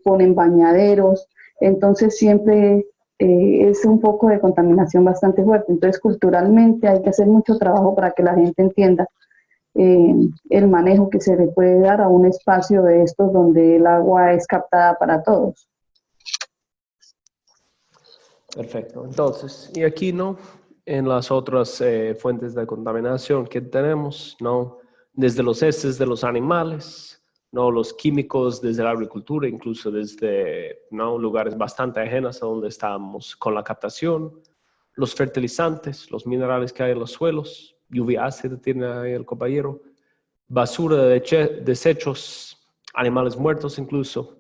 ponen bañaderos, entonces siempre es un poco de contaminación bastante fuerte. Entonces culturalmente hay que hacer mucho trabajo para que la gente entienda el manejo que se le puede dar a un espacio de estos donde el agua es captada para todos. Perfecto. Entonces, y aquí, ¿no? En las otras fuentes de contaminación que tenemos, ¿no? Desde los heces de los animales, ¿no? Los químicos desde la agricultura, incluso desde, ¿no? Lugares bastante ajenos a donde estamos con la captación, los fertilizantes, los minerales que hay en los suelos, lluvia ácida tiene ahí el compañero, basura de desechos, animales muertos incluso.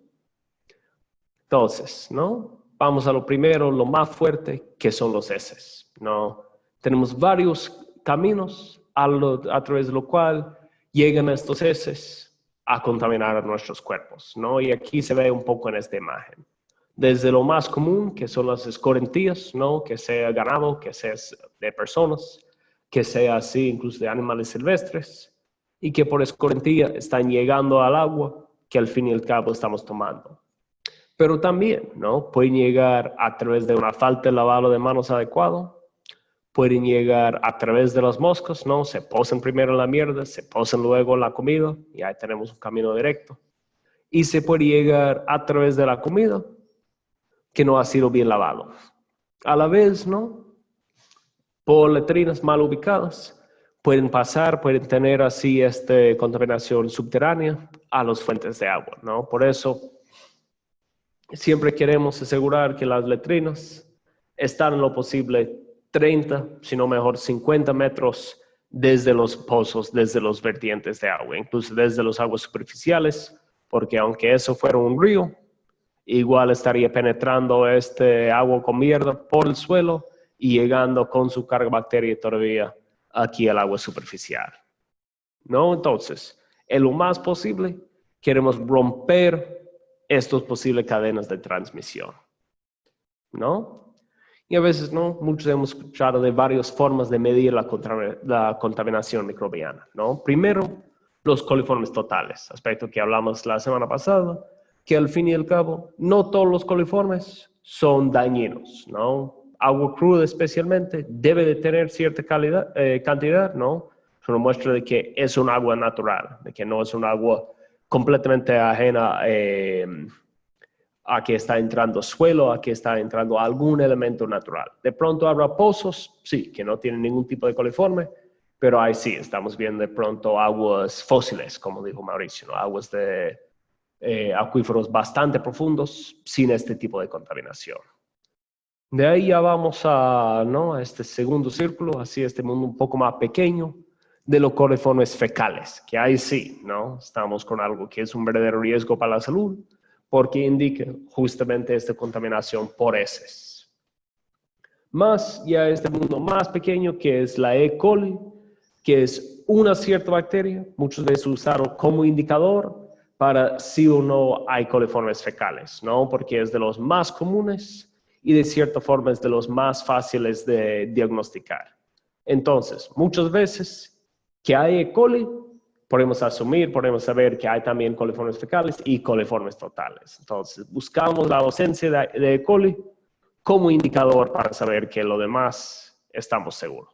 Entonces, ¿no? Vamos a lo primero, lo más fuerte, que son los heces, ¿no? Tenemos varios caminos a través de lo cual llegan estos heces a contaminar a nuestros cuerpos, ¿no? Y aquí se ve un poco en esta imagen. Desde lo más común, que son las escorrentías, ¿no? Que sea ganado, que sea de personas, que sea así incluso de animales silvestres, y que por escorrentía están llegando al agua que al fin y al cabo estamos tomando. Pero también, ¿no? Pueden llegar a través de una falta de lavado de manos adecuado, pueden llegar a través de las moscas, ¿no? Se posan primero en la mierda, se posan luego en la comida, y ahí tenemos un camino directo. Y se puede llegar a través de la comida que no ha sido bien lavado. A la vez, ¿no? Por letrinas mal ubicadas, pueden pasar, pueden tener así esta contaminación subterránea a las fuentes de agua, ¿no? Por eso siempre queremos asegurar que las letrinas están en lo posible 30, si no mejor 50 metros desde los pozos, desde los vertientes de agua, incluso desde las aguas superficiales, porque aunque eso fuera un río, igual estaría penetrando este agua con mierda por el suelo y llegando con su carga bacteria todavía aquí al agua superficial, ¿no? Entonces, en lo más posible, queremos romper estas posibles cadenas de transmisión, ¿no? Y a veces, ¿no? Muchos hemos escuchado de varias formas de medir la contaminación microbiana, ¿no? Primero, los coliformes totales, aspecto que hablamos la semana pasada, que al fin y al cabo, no todos los coliformes son dañinos, ¿no? Agua cruda especialmente debe de tener cierta cantidad, ¿no? Es una muestra de que es un agua natural, de que no es un agua completamente ajena a que está entrando suelo, a que está entrando algún elemento natural. De pronto habrá pozos, sí, que no tienen ningún tipo de coliforme, pero ahí sí, estamos viendo de pronto aguas fósiles, como dijo Mauricio, ¿no? Aguas de acuíferos bastante profundos sin este tipo de contaminación. De ahí ya vamos ¿no? a este segundo círculo, así este mundo un poco más pequeño, de los coliformes fecales, que ahí sí, ¿no? Estamos con algo que es un verdadero riesgo para la salud, porque indica justamente esta contaminación por heces. Más ya este mundo más pequeño, que es la E. coli, que es una cierta bacteria, muchos veces usaron como indicador para si o no hay coliformes fecales, ¿no? Porque es de los más comunes y de cierta forma es de los más fáciles de diagnosticar. Entonces, muchas veces que hay E. coli, podemos asumir, podemos saber que hay también coliformes fecales y coliformes totales. Entonces, buscamos la ausencia de E. coli como indicador para saber que lo demás estamos seguros,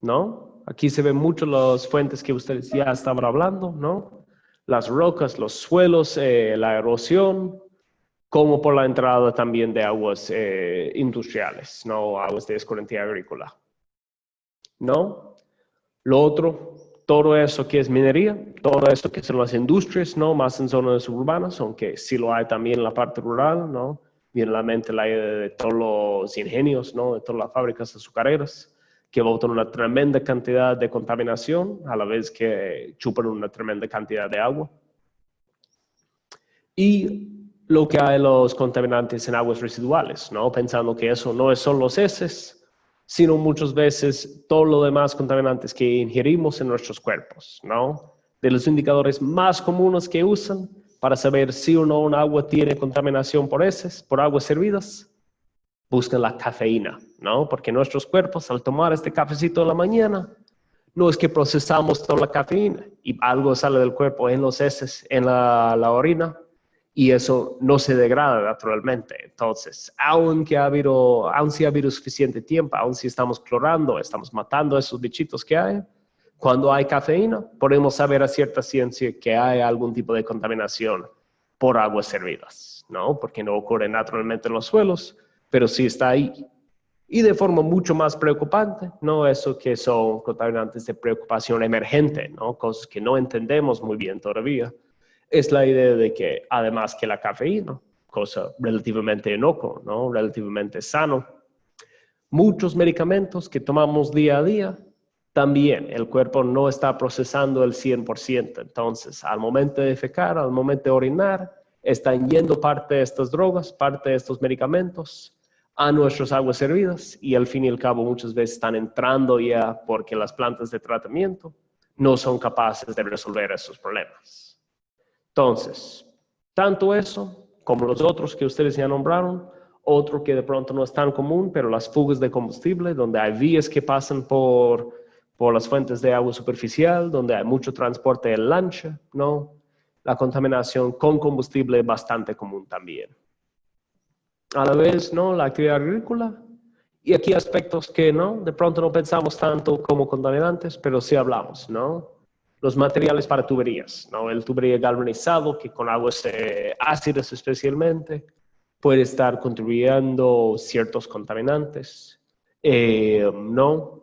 ¿no? Aquí se ven mucho las fuentes que ustedes ya estaban hablando, ¿no? Las rocas, los suelos, la erosión, como por la entrada también de aguas industriales, ¿no? Aguas de escorrentía agrícola, ¿no? Lo otro, todo eso que es minería, todo eso que son las industrias, ¿no? Más en zonas urbanas, aunque sí lo hay también en la parte rural, ¿no? Viene a la mente la idea de todos los ingenios, ¿no? De todas las fábricas azucareras, que botan una tremenda cantidad de contaminación, a la vez que chupan una tremenda cantidad de agua. Y lo que hay los contaminantes en aguas residuales, ¿no? Pensando que eso no son los heces, sino muchas veces todo lo demás contaminantes que ingerimos en nuestros cuerpos, ¿no? De los indicadores más comunes que usan, para saber si o no un agua tiene contaminación por heces, por aguas servidas. Buscan la cafeína, ¿no? Porque nuestros cuerpos, al tomar este cafecito en la mañana, no es que procesamos toda la cafeína y algo sale del cuerpo en los heces, en la orina, y eso no se degrada naturalmente. Entonces, aun si ha habido suficiente tiempo, aun si estamos clorando, estamos matando a esos bichitos que hay, cuando hay cafeína, podemos saber a cierta ciencia que hay algún tipo de contaminación por aguas servidas, ¿no? Porque no ocurre naturalmente en los suelos, pero sí está ahí. Y de forma mucho más preocupante, ¿no? Eso que son contaminantes de preocupación emergente, ¿no? Cosas que no entendemos muy bien todavía, es la idea de que, además que la cafeína, cosa relativamente inocua, ¿no? Relativamente sano, muchos medicamentos que tomamos día a día, también el cuerpo no está procesando el 100%. Entonces, al momento de defecar, al momento de orinar, están yendo parte de estas drogas, parte de estos medicamentos a nuestras aguas servidas y al fin y al cabo muchas veces están entrando ya porque las plantas de tratamiento no son capaces de resolver esos problemas. Entonces, tanto eso como los otros que ustedes ya nombraron, otro que de pronto no es tan común, pero las fugas de combustible, donde hay vías que pasan por las fuentes de agua superficial, donde hay mucho transporte en lancha, ¿no? La contaminación con combustible es bastante común también. A la vez, ¿no? La actividad agrícola. Y aquí aspectos que, ¿no? De pronto no pensamos tanto como contaminantes, pero sí hablamos, ¿no? Los materiales para tuberías, ¿no? El tubería galvanizado, que con aguas ácidas especialmente, puede estar contribuyendo ciertos contaminantes, ¿no?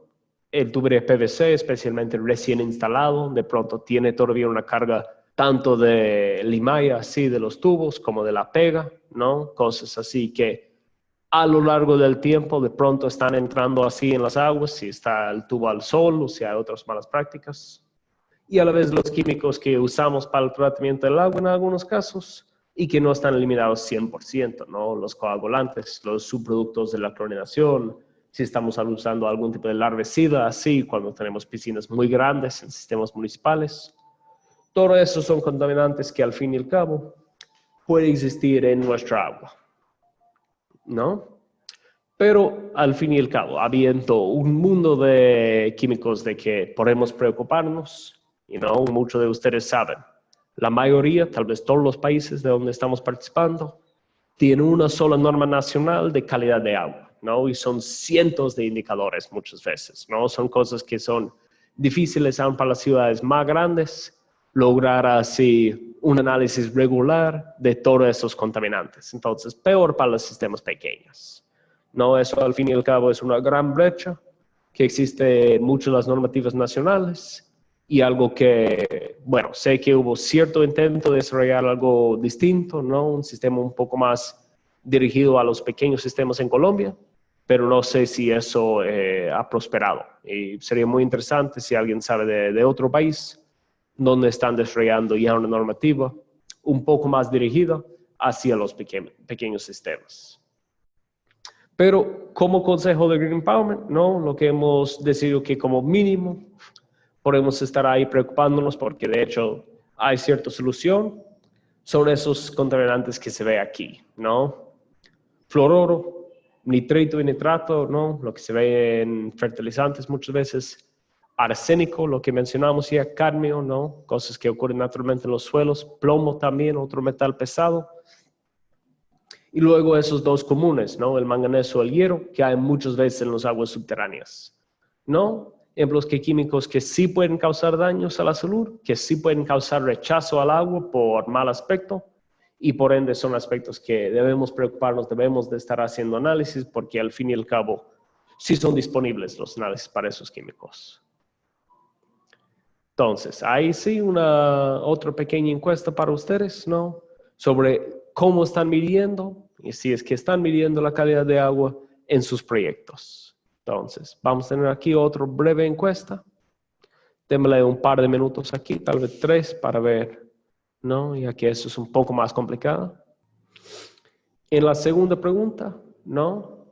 El tubería PVC, especialmente recién instalado, de pronto tiene todavía una carga tanto de limaya, así de los tubos, como de la pega, ¿no? Cosas así que a lo largo del tiempo de pronto están entrando así en las aguas, si está el tubo al sol o si hay otras malas prácticas. Y a la vez los químicos que usamos para el tratamiento del agua en algunos casos y que no están eliminados 100%, ¿no? Los coagulantes, los subproductos de la clorinación, si estamos usando algún tipo de larvicida, así cuando tenemos piscinas muy grandes en sistemas municipales. Todo eso son contaminantes que al fin y al cabo pueden existir en nuestra agua, ¿no? Pero al fin y al cabo, habiendo un mundo de químicos de que podemos preocuparnos, muchos de ustedes saben, la mayoría, tal vez todos los países de donde estamos participando, tienen una sola norma nacional de calidad de agua, ¿no? Y son cientos de indicadores muchas veces, ¿no? Son cosas que son difíciles aún para las ciudades más grandes, lograr así un análisis regular de todos esos contaminantes. Entonces, peor para los sistemas pequeños, ¿no? Eso al fin y al cabo es una gran brecha que existe en muchas de las normativas nacionales y algo que, bueno, sé que hubo cierto intento de desarrollar algo distinto, ¿no? Un sistema un poco más dirigido a los pequeños sistemas en Colombia, pero no sé si eso ha prosperado. Y sería muy interesante si alguien sabe de otro país donde están desarrollando ya una normativa un poco más dirigida hacia los pequeños sistemas. Pero como consejo de Green Empowerment, ¿no? Lo que hemos decidido que como mínimo podemos estar ahí preocupándonos porque de hecho hay cierta solución, son esos contaminantes que se ve aquí, ¿no? Fluoruro, nitrito y nitrato, ¿no? Lo que se ve en fertilizantes muchas veces, arsénico, lo que mencionamos ya, cadmio, ¿no? Cosas que ocurren naturalmente en los suelos, plomo también, otro metal pesado. Y luego esos dos comunes, ¿no? El manganeso y el hierro, que hay muchas veces en las aguas subterráneas, ¿no? Ejemplos que químicos que sí pueden causar daños a la salud, que sí pueden causar rechazo al agua por mal aspecto, y por ende son aspectos que debemos preocuparnos, debemos de estar haciendo análisis, porque al fin y al cabo sí son disponibles los análisis para esos químicos. Entonces, ahí sí otra pequeña encuesta para ustedes, ¿no? Sobre cómo están midiendo y si es que están midiendo la calidad de agua en sus proyectos. Entonces, vamos a tener aquí otra breve encuesta. Démosle un par de minutos aquí, tal vez 3, para ver, ¿no? Ya que eso es un poco más complicado. En la segunda pregunta, ¿no?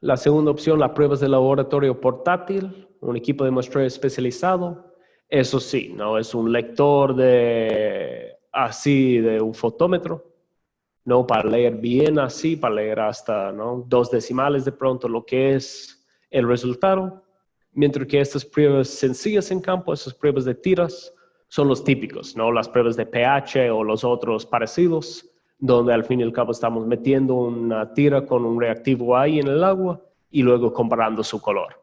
La segunda opción, las pruebas de laboratorio portátil, un equipo de muestreo especializado. Eso sí, ¿no? Es un lector de así de un fotómetro, ¿no? Para leer bien así, para leer hasta, ¿no? 2 decimales de pronto lo que es el resultado, mientras que estas pruebas sencillas en campo, esas pruebas de tiras, son los típicos, ¿no? Las pruebas de pH o los otros parecidos, donde al fin y al cabo estamos metiendo una tira con un reactivo ahí en el agua y luego comparando su color.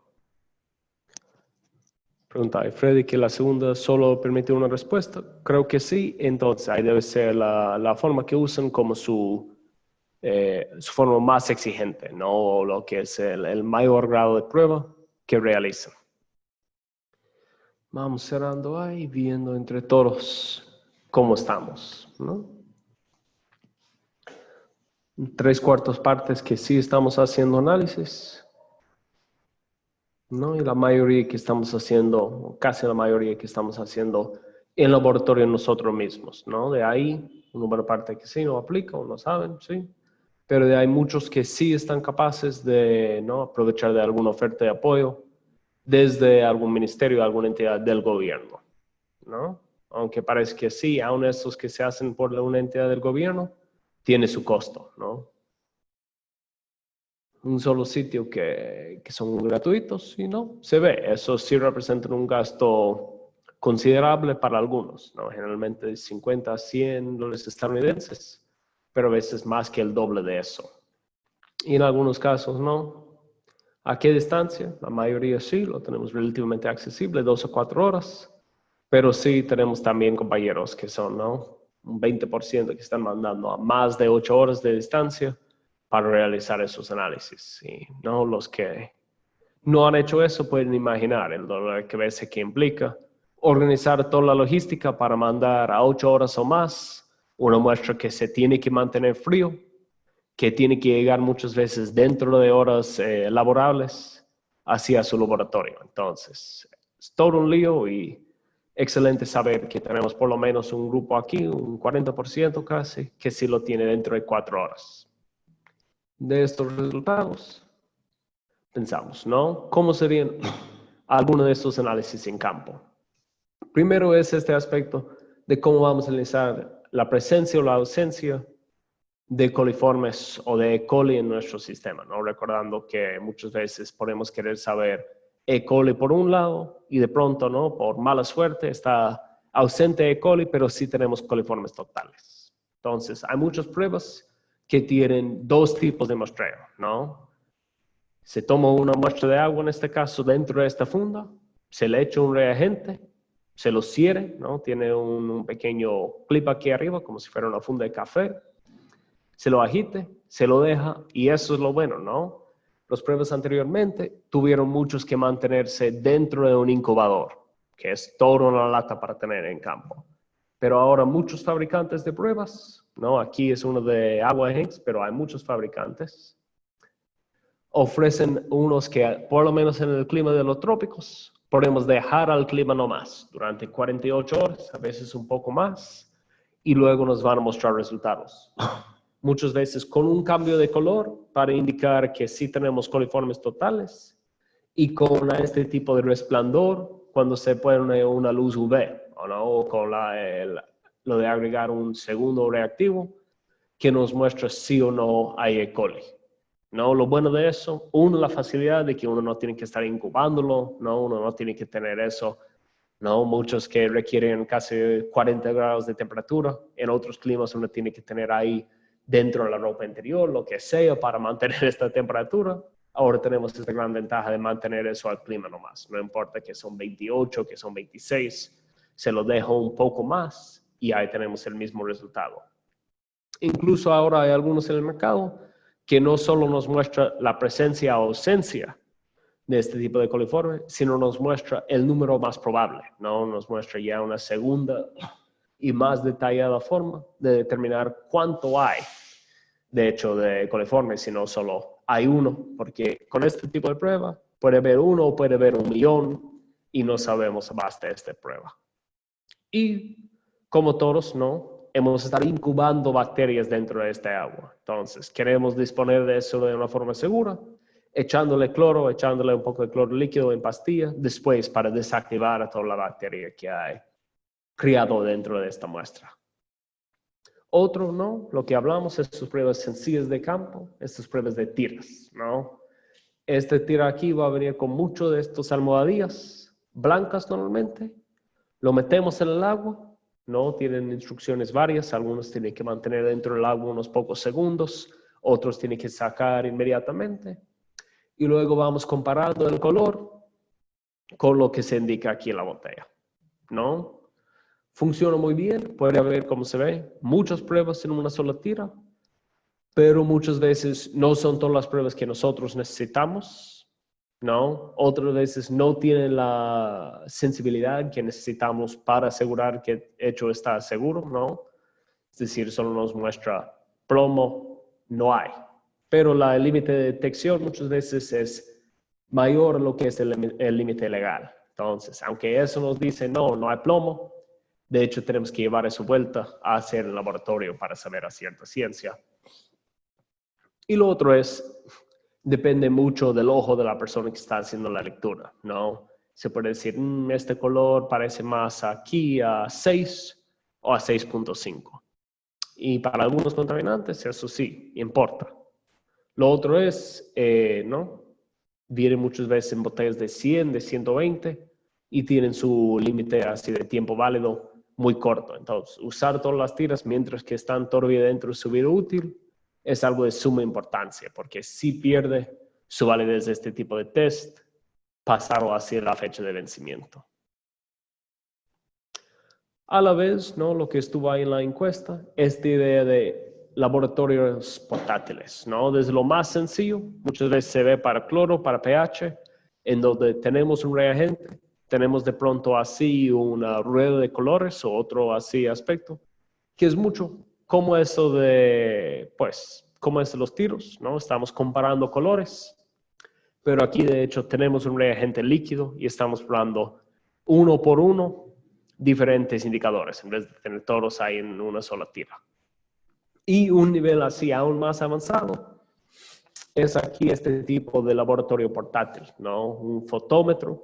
Pregunta, Freddy, que la segunda solo permite una respuesta. Creo que sí, entonces ahí debe ser la forma que usan como su forma más exigente, ¿no? O lo que es el mayor grado de prueba que realizan. Vamos cerrando ahí, viendo entre todos cómo estamos, ¿no? 3/4 partes que sí estamos haciendo análisis, ¿no? Y la mayoría que estamos haciendo, casi la mayoría que estamos haciendo en laboratorio nosotros mismos, ¿no? De ahí, un número de partes que sí no aplica o no saben, sí. Pero de ahí muchos que sí están capaces de, ¿no? Aprovechar de alguna oferta de apoyo desde algún ministerio, alguna entidad del gobierno, ¿no? Aunque parece que sí, aún estos que se hacen por una entidad del gobierno, tiene su costo, ¿no? Un solo sitio que son gratuitos y no, se ve. Eso sí representa un gasto considerable para algunos, ¿no? Generalmente de 50 a 100 dólares estadounidenses, pero a veces más que el doble de eso. Y en algunos casos no. ¿A qué distancia? La mayoría sí, lo tenemos relativamente accesible, 2 a 4 horas, pero sí tenemos también compañeros que son, ¿no? Un 20% que están mandando a más de 8 horas de distancia para realizar esos análisis. Y no, los que no han hecho eso pueden imaginar el dolor que a veces que implica organizar toda la logística para mandar a 8 horas o más una muestra que se tiene que mantener frío, que tiene que llegar muchas veces dentro de horas laborables hacia su laboratorio. Entonces, es todo un lío y excelente saber que tenemos por lo menos un grupo aquí, un 40% casi, que sí lo tiene dentro de 4 horas. De estos resultados, pensamos, ¿no? ¿Cómo serían algunos de estos análisis en campo? Primero es este aspecto de cómo vamos a analizar la presencia o la ausencia de coliformes o de E. coli en nuestro sistema, ¿no? Recordando que muchas veces podemos querer saber E. coli por un lado y de pronto, ¿no? Por mala suerte está ausente E. coli, pero sí tenemos coliformes totales. Entonces, hay muchas pruebas que tienen 2 tipos de muestreo, ¿no? Se toma una muestra de agua, en este caso, dentro de esta funda, se le echa un reagente, se lo cierre, ¿no? Tiene un pequeño clip aquí arriba, como si fuera una funda de café, se lo agite, se lo deja, y eso es lo bueno, ¿no? Las pruebas anteriormente tuvieron muchos que mantenerse dentro de un incubador, que es toda una lata para tener en campo. Pero ahora muchos fabricantes de pruebas, ¿no? Aquí es uno de Agua Hanks, pero hay muchos fabricantes, ofrecen unos que, por lo menos en el clima de los trópicos, podemos dejar al clima nomás durante 48 horas, a veces un poco más, y luego nos van a mostrar resultados. Muchas veces con un cambio de color para indicar que sí tenemos coliformes totales y con este tipo de resplandor cuando se pone una luz UV, o con lo de agregar un segundo reactivo que nos muestra sí o no hay E. coli. ¿No? Lo bueno de eso, uno, la facilidad de que uno no tiene que estar incubándolo, ¿no? Uno no tiene que tener eso, ¿no? Muchos que requieren casi 40 grados de temperatura, en otros climas uno tiene que tener ahí dentro de la ropa interior, lo que sea, para mantener esta temperatura. Ahora tenemos esta gran ventaja de mantener eso al clima nomás. No importa que son 28, que son 26, se lo dejo un poco más y ahí tenemos el mismo resultado. Incluso ahora hay algunos en el mercado que no solo nos muestra la presencia o ausencia de este tipo de coliforme, sino nos muestra el número más probable, ¿no? Nos muestra ya una segunda y más detallada forma de determinar cuánto hay, de hecho, de coliformes, si no solo hay uno, porque con este tipo de prueba puede haber uno o puede haber 1.000.000 y no sabemos basta esta prueba. Y como todos, ¿no? Hemos de estar incubando bacterias dentro de este agua. Entonces, queremos disponer de eso de una forma segura, echándole cloro, echándole un poco de cloro líquido en pastilla, después para desactivar a toda la bacteria que hay criado dentro de esta muestra. Otro, ¿no? Lo que hablamos, estas pruebas sencillas de campo, estas pruebas de tiras, ¿no? Este tira aquí va a venir con mucho de estos almohadillas blancas normalmente. Lo metemos en el agua, ¿no? Tienen instrucciones varias. Algunos tienen que mantener dentro del agua unos pocos segundos. Otros tienen que sacar inmediatamente. Y luego vamos comparando el color con lo que se indica aquí en la botella, ¿no? Funciona muy bien. Puede ver cómo se ve. Muchas pruebas en una sola tira. Pero muchas veces no son todas las pruebas que nosotros necesitamos, ¿no? Otras veces no tienen la sensibilidad que necesitamos para asegurar que el hecho está seguro, ¿no? Es decir, solo nos muestra plomo, no hay. Pero el límite de detección muchas veces es mayor a lo que es el límite legal. Entonces, aunque eso nos dice no hay plomo, de hecho tenemos que llevar eso vuelta a hacer el laboratorio para saber a cierta ciencia. Y lo otro depende mucho del ojo de la persona que está haciendo la lectura, ¿no? Se puede decir, este color parece más aquí a 6 o a 6.5. Y para algunos contaminantes eso sí, importa. Lo otro ¿no? Vienen muchas veces en botellas de 100, de 120 y tienen su límite así de tiempo válido muy corto. Entonces, usar todas las tiras mientras que están todavía dentro de su vida útil es algo de suma importancia, porque si pierde su validez de este tipo de test, pasarlo hacia la fecha de vencimiento. A la vez, ¿no? Lo que estuvo ahí en la encuesta, esta idea de laboratorios portátiles, ¿no? Desde lo más sencillo, muchas veces se ve para cloro, para pH, en donde tenemos un reagente, tenemos de pronto así una rueda de colores o otro así aspecto, que es mucho como eso de, pues, como es de los tiros, ¿no? Estamos comparando colores, pero aquí de hecho tenemos un reagente líquido y estamos probando uno por uno diferentes indicadores, en vez de tener todos ahí en una sola tira. Y un nivel así aún más avanzado es aquí este tipo de laboratorio portátil, ¿no? Un fotómetro.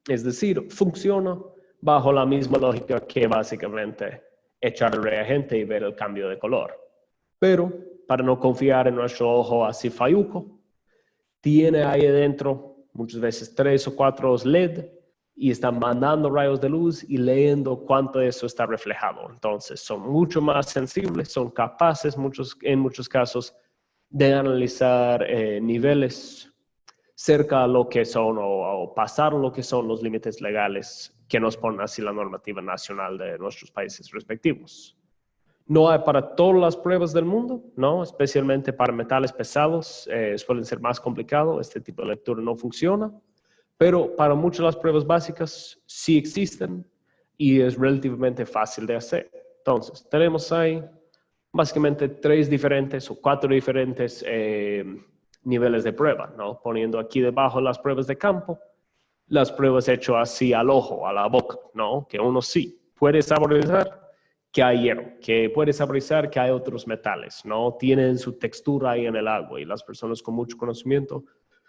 Es decir, funciona bajo la misma lógica que básicamente echar el reagente y ver el cambio de color. Pero para no confiar en nuestro ojo así falluco, tiene ahí adentro muchas veces 3 o 4 LED y están mandando rayos de luz y leyendo cuánto de eso está reflejado. Entonces son mucho más sensibles, son capaces en muchos casos de analizar niveles cerca a lo que son o pasar lo que son los límites legales que nos ponen así la normativa nacional de nuestros países respectivos. No hay para todas las pruebas del mundo, ¿no? Especialmente para metales pesados, suelen ser más complicados, este tipo de lectura no funciona, pero para muchas de las pruebas básicas sí existen y es relativamente fácil de hacer. Entonces, tenemos ahí básicamente 3 diferentes o 4 diferentes niveles de prueba, ¿no? Poniendo aquí debajo las pruebas de campo, las pruebas hechas así al ojo, a la boca, ¿no? Que uno sí puede saborizar que hay hierro, que puede saborizar que hay otros metales, ¿no? Tienen su textura ahí en el agua y las personas con mucho conocimiento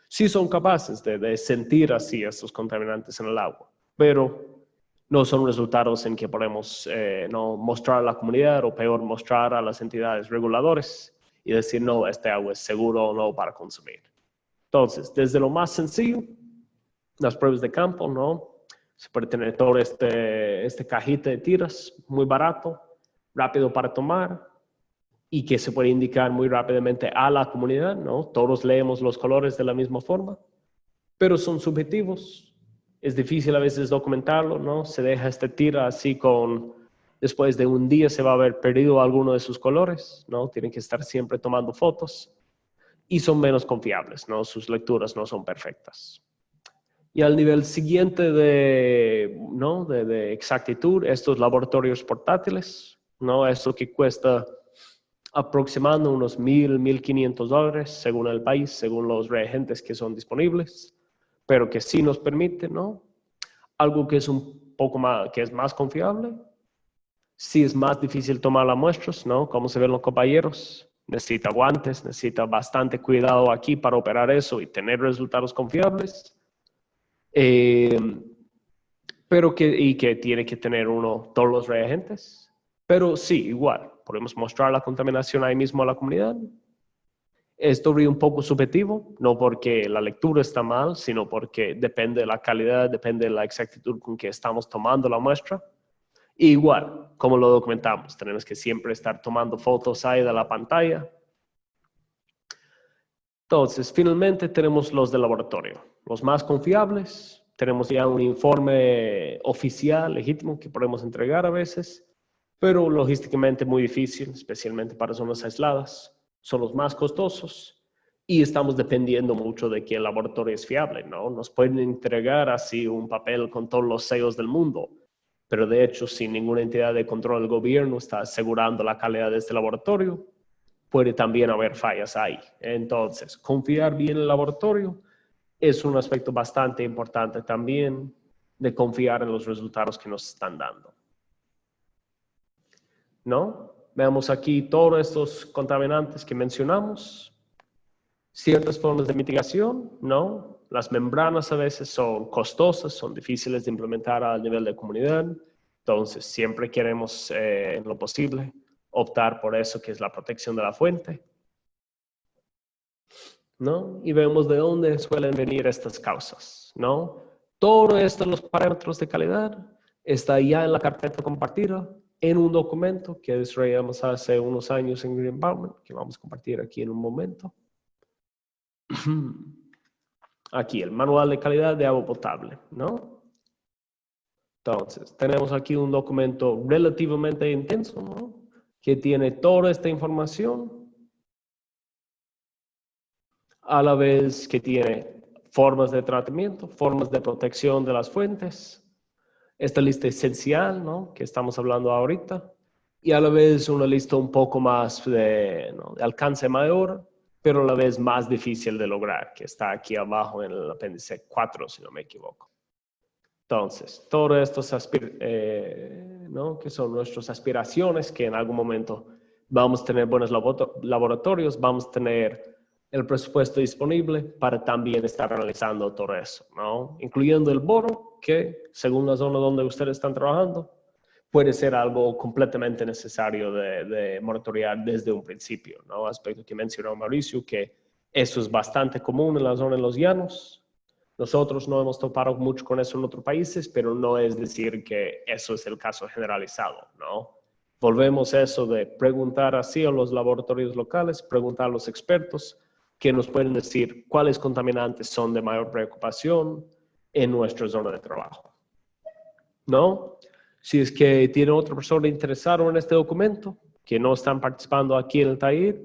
sí son capaces de sentir así estos contaminantes en el agua, pero no son resultados en que podemos no mostrar a la comunidad o peor mostrar a las entidades reguladoras y decir, no, este agua es seguro o no para consumir. Entonces, desde lo más sencillo, las pruebas de campo, ¿no? Se puede tener todo este cajita de tiras, muy barato, rápido para tomar y que se puede indicar muy rápidamente a la comunidad, ¿no? Todos leemos los colores de la misma forma, pero son subjetivos. Es difícil a veces documentarlo, ¿no? Se deja este tira así después de un día se va a haber perdido alguno de sus colores, ¿no? Tienen que estar siempre tomando fotos y son menos confiables, ¿no? Sus lecturas no son perfectas. Y al nivel siguiente ¿no? de exactitud, estos laboratorios portátiles, ¿no? Eso que cuesta aproximando unos $1,000, $1,500 según el país, según los reagentes que son disponibles, pero que sí nos permite, ¿no? Algo que es un poco más, que es más confiable. Sí es más difícil tomar las muestras, ¿no? Como se ven los compañeros, necesita guantes, necesita bastante cuidado aquí para operar eso y tener resultados confiables. Pero que tiene que tener uno todos los reagentes Pero sí, igual, podemos mostrar la contaminación ahí mismo a la comunidad. Esto es un poco subjetivo, no porque la lectura está mal, sino porque depende de la calidad, depende de la exactitud con que estamos tomando la muestra. Y igual, como lo documentamos, tenemos que siempre estar tomando fotos ahí de la pantalla. Entonces, finalmente tenemos los de laboratorio, los más confiables. Tenemos ya un informe oficial, legítimo, que podemos entregar a veces, pero logísticamente muy difícil, especialmente para zonas aisladas. Son los más costosos y estamos dependiendo mucho de que el laboratorio es fiable, ¿no? Nos pueden entregar así un papel con todos los sellos del mundo, pero de hecho, si ninguna entidad de control del gobierno está asegurando la calidad de este laboratorio, puede también haber fallas ahí. Entonces, confiar bien en el laboratorio es un aspecto bastante importante también de confiar en los resultados que nos están dando. ¿No? Veamos aquí todos estos contaminantes que mencionamos. Ciertas formas de mitigación, ¿no? Las membranas a veces son costosas, son difíciles de implementar a nivel de comunidad. Entonces, siempre queremos, en lo posible, optar por eso que es la protección de la fuente, ¿no? Y vemos de dónde suelen venir estas causas, ¿no? Todo esto, los parámetros de calidad, está ya en la carpeta compartida, en un documento que desarrollamos hace unos años en Green Environment, que vamos a compartir aquí en un momento. Aquí, el manual de calidad de agua potable, ¿no? Entonces, tenemos aquí un documento relativamente intenso, ¿no? Que tiene toda esta información, a la vez que tiene formas de tratamiento, formas de protección de las fuentes, esta lista esencial, ¿no? Que estamos hablando ahorita, y a la vez una lista un poco más ¿no? de alcance mayor, pero a la vez más difícil de lograr, que está aquí abajo en el apéndice 4, si no me equivoco. Entonces, todos estos ¿no? que son nuestras aspiraciones, que en algún momento vamos a tener buenos laboratorios, vamos a tener el presupuesto disponible para también estar realizando todo eso, ¿no? Incluyendo el boro, que según la zona donde ustedes están trabajando, puede ser algo completamente necesario de monitorear desde un principio, ¿no? Aspecto que mencionó Mauricio, que eso es bastante común en la zona de los llanos. Nosotros no hemos topado mucho con eso en otros países, pero no es decir que eso es el caso generalizado, ¿no? Volvemos a eso de preguntar así a los laboratorios locales, preguntar a los expertos que nos pueden decir cuáles contaminantes son de mayor preocupación en nuestra zona de trabajo, ¿no? Si es que tiene otra persona interesada en este documento, que no están participando aquí en el taller,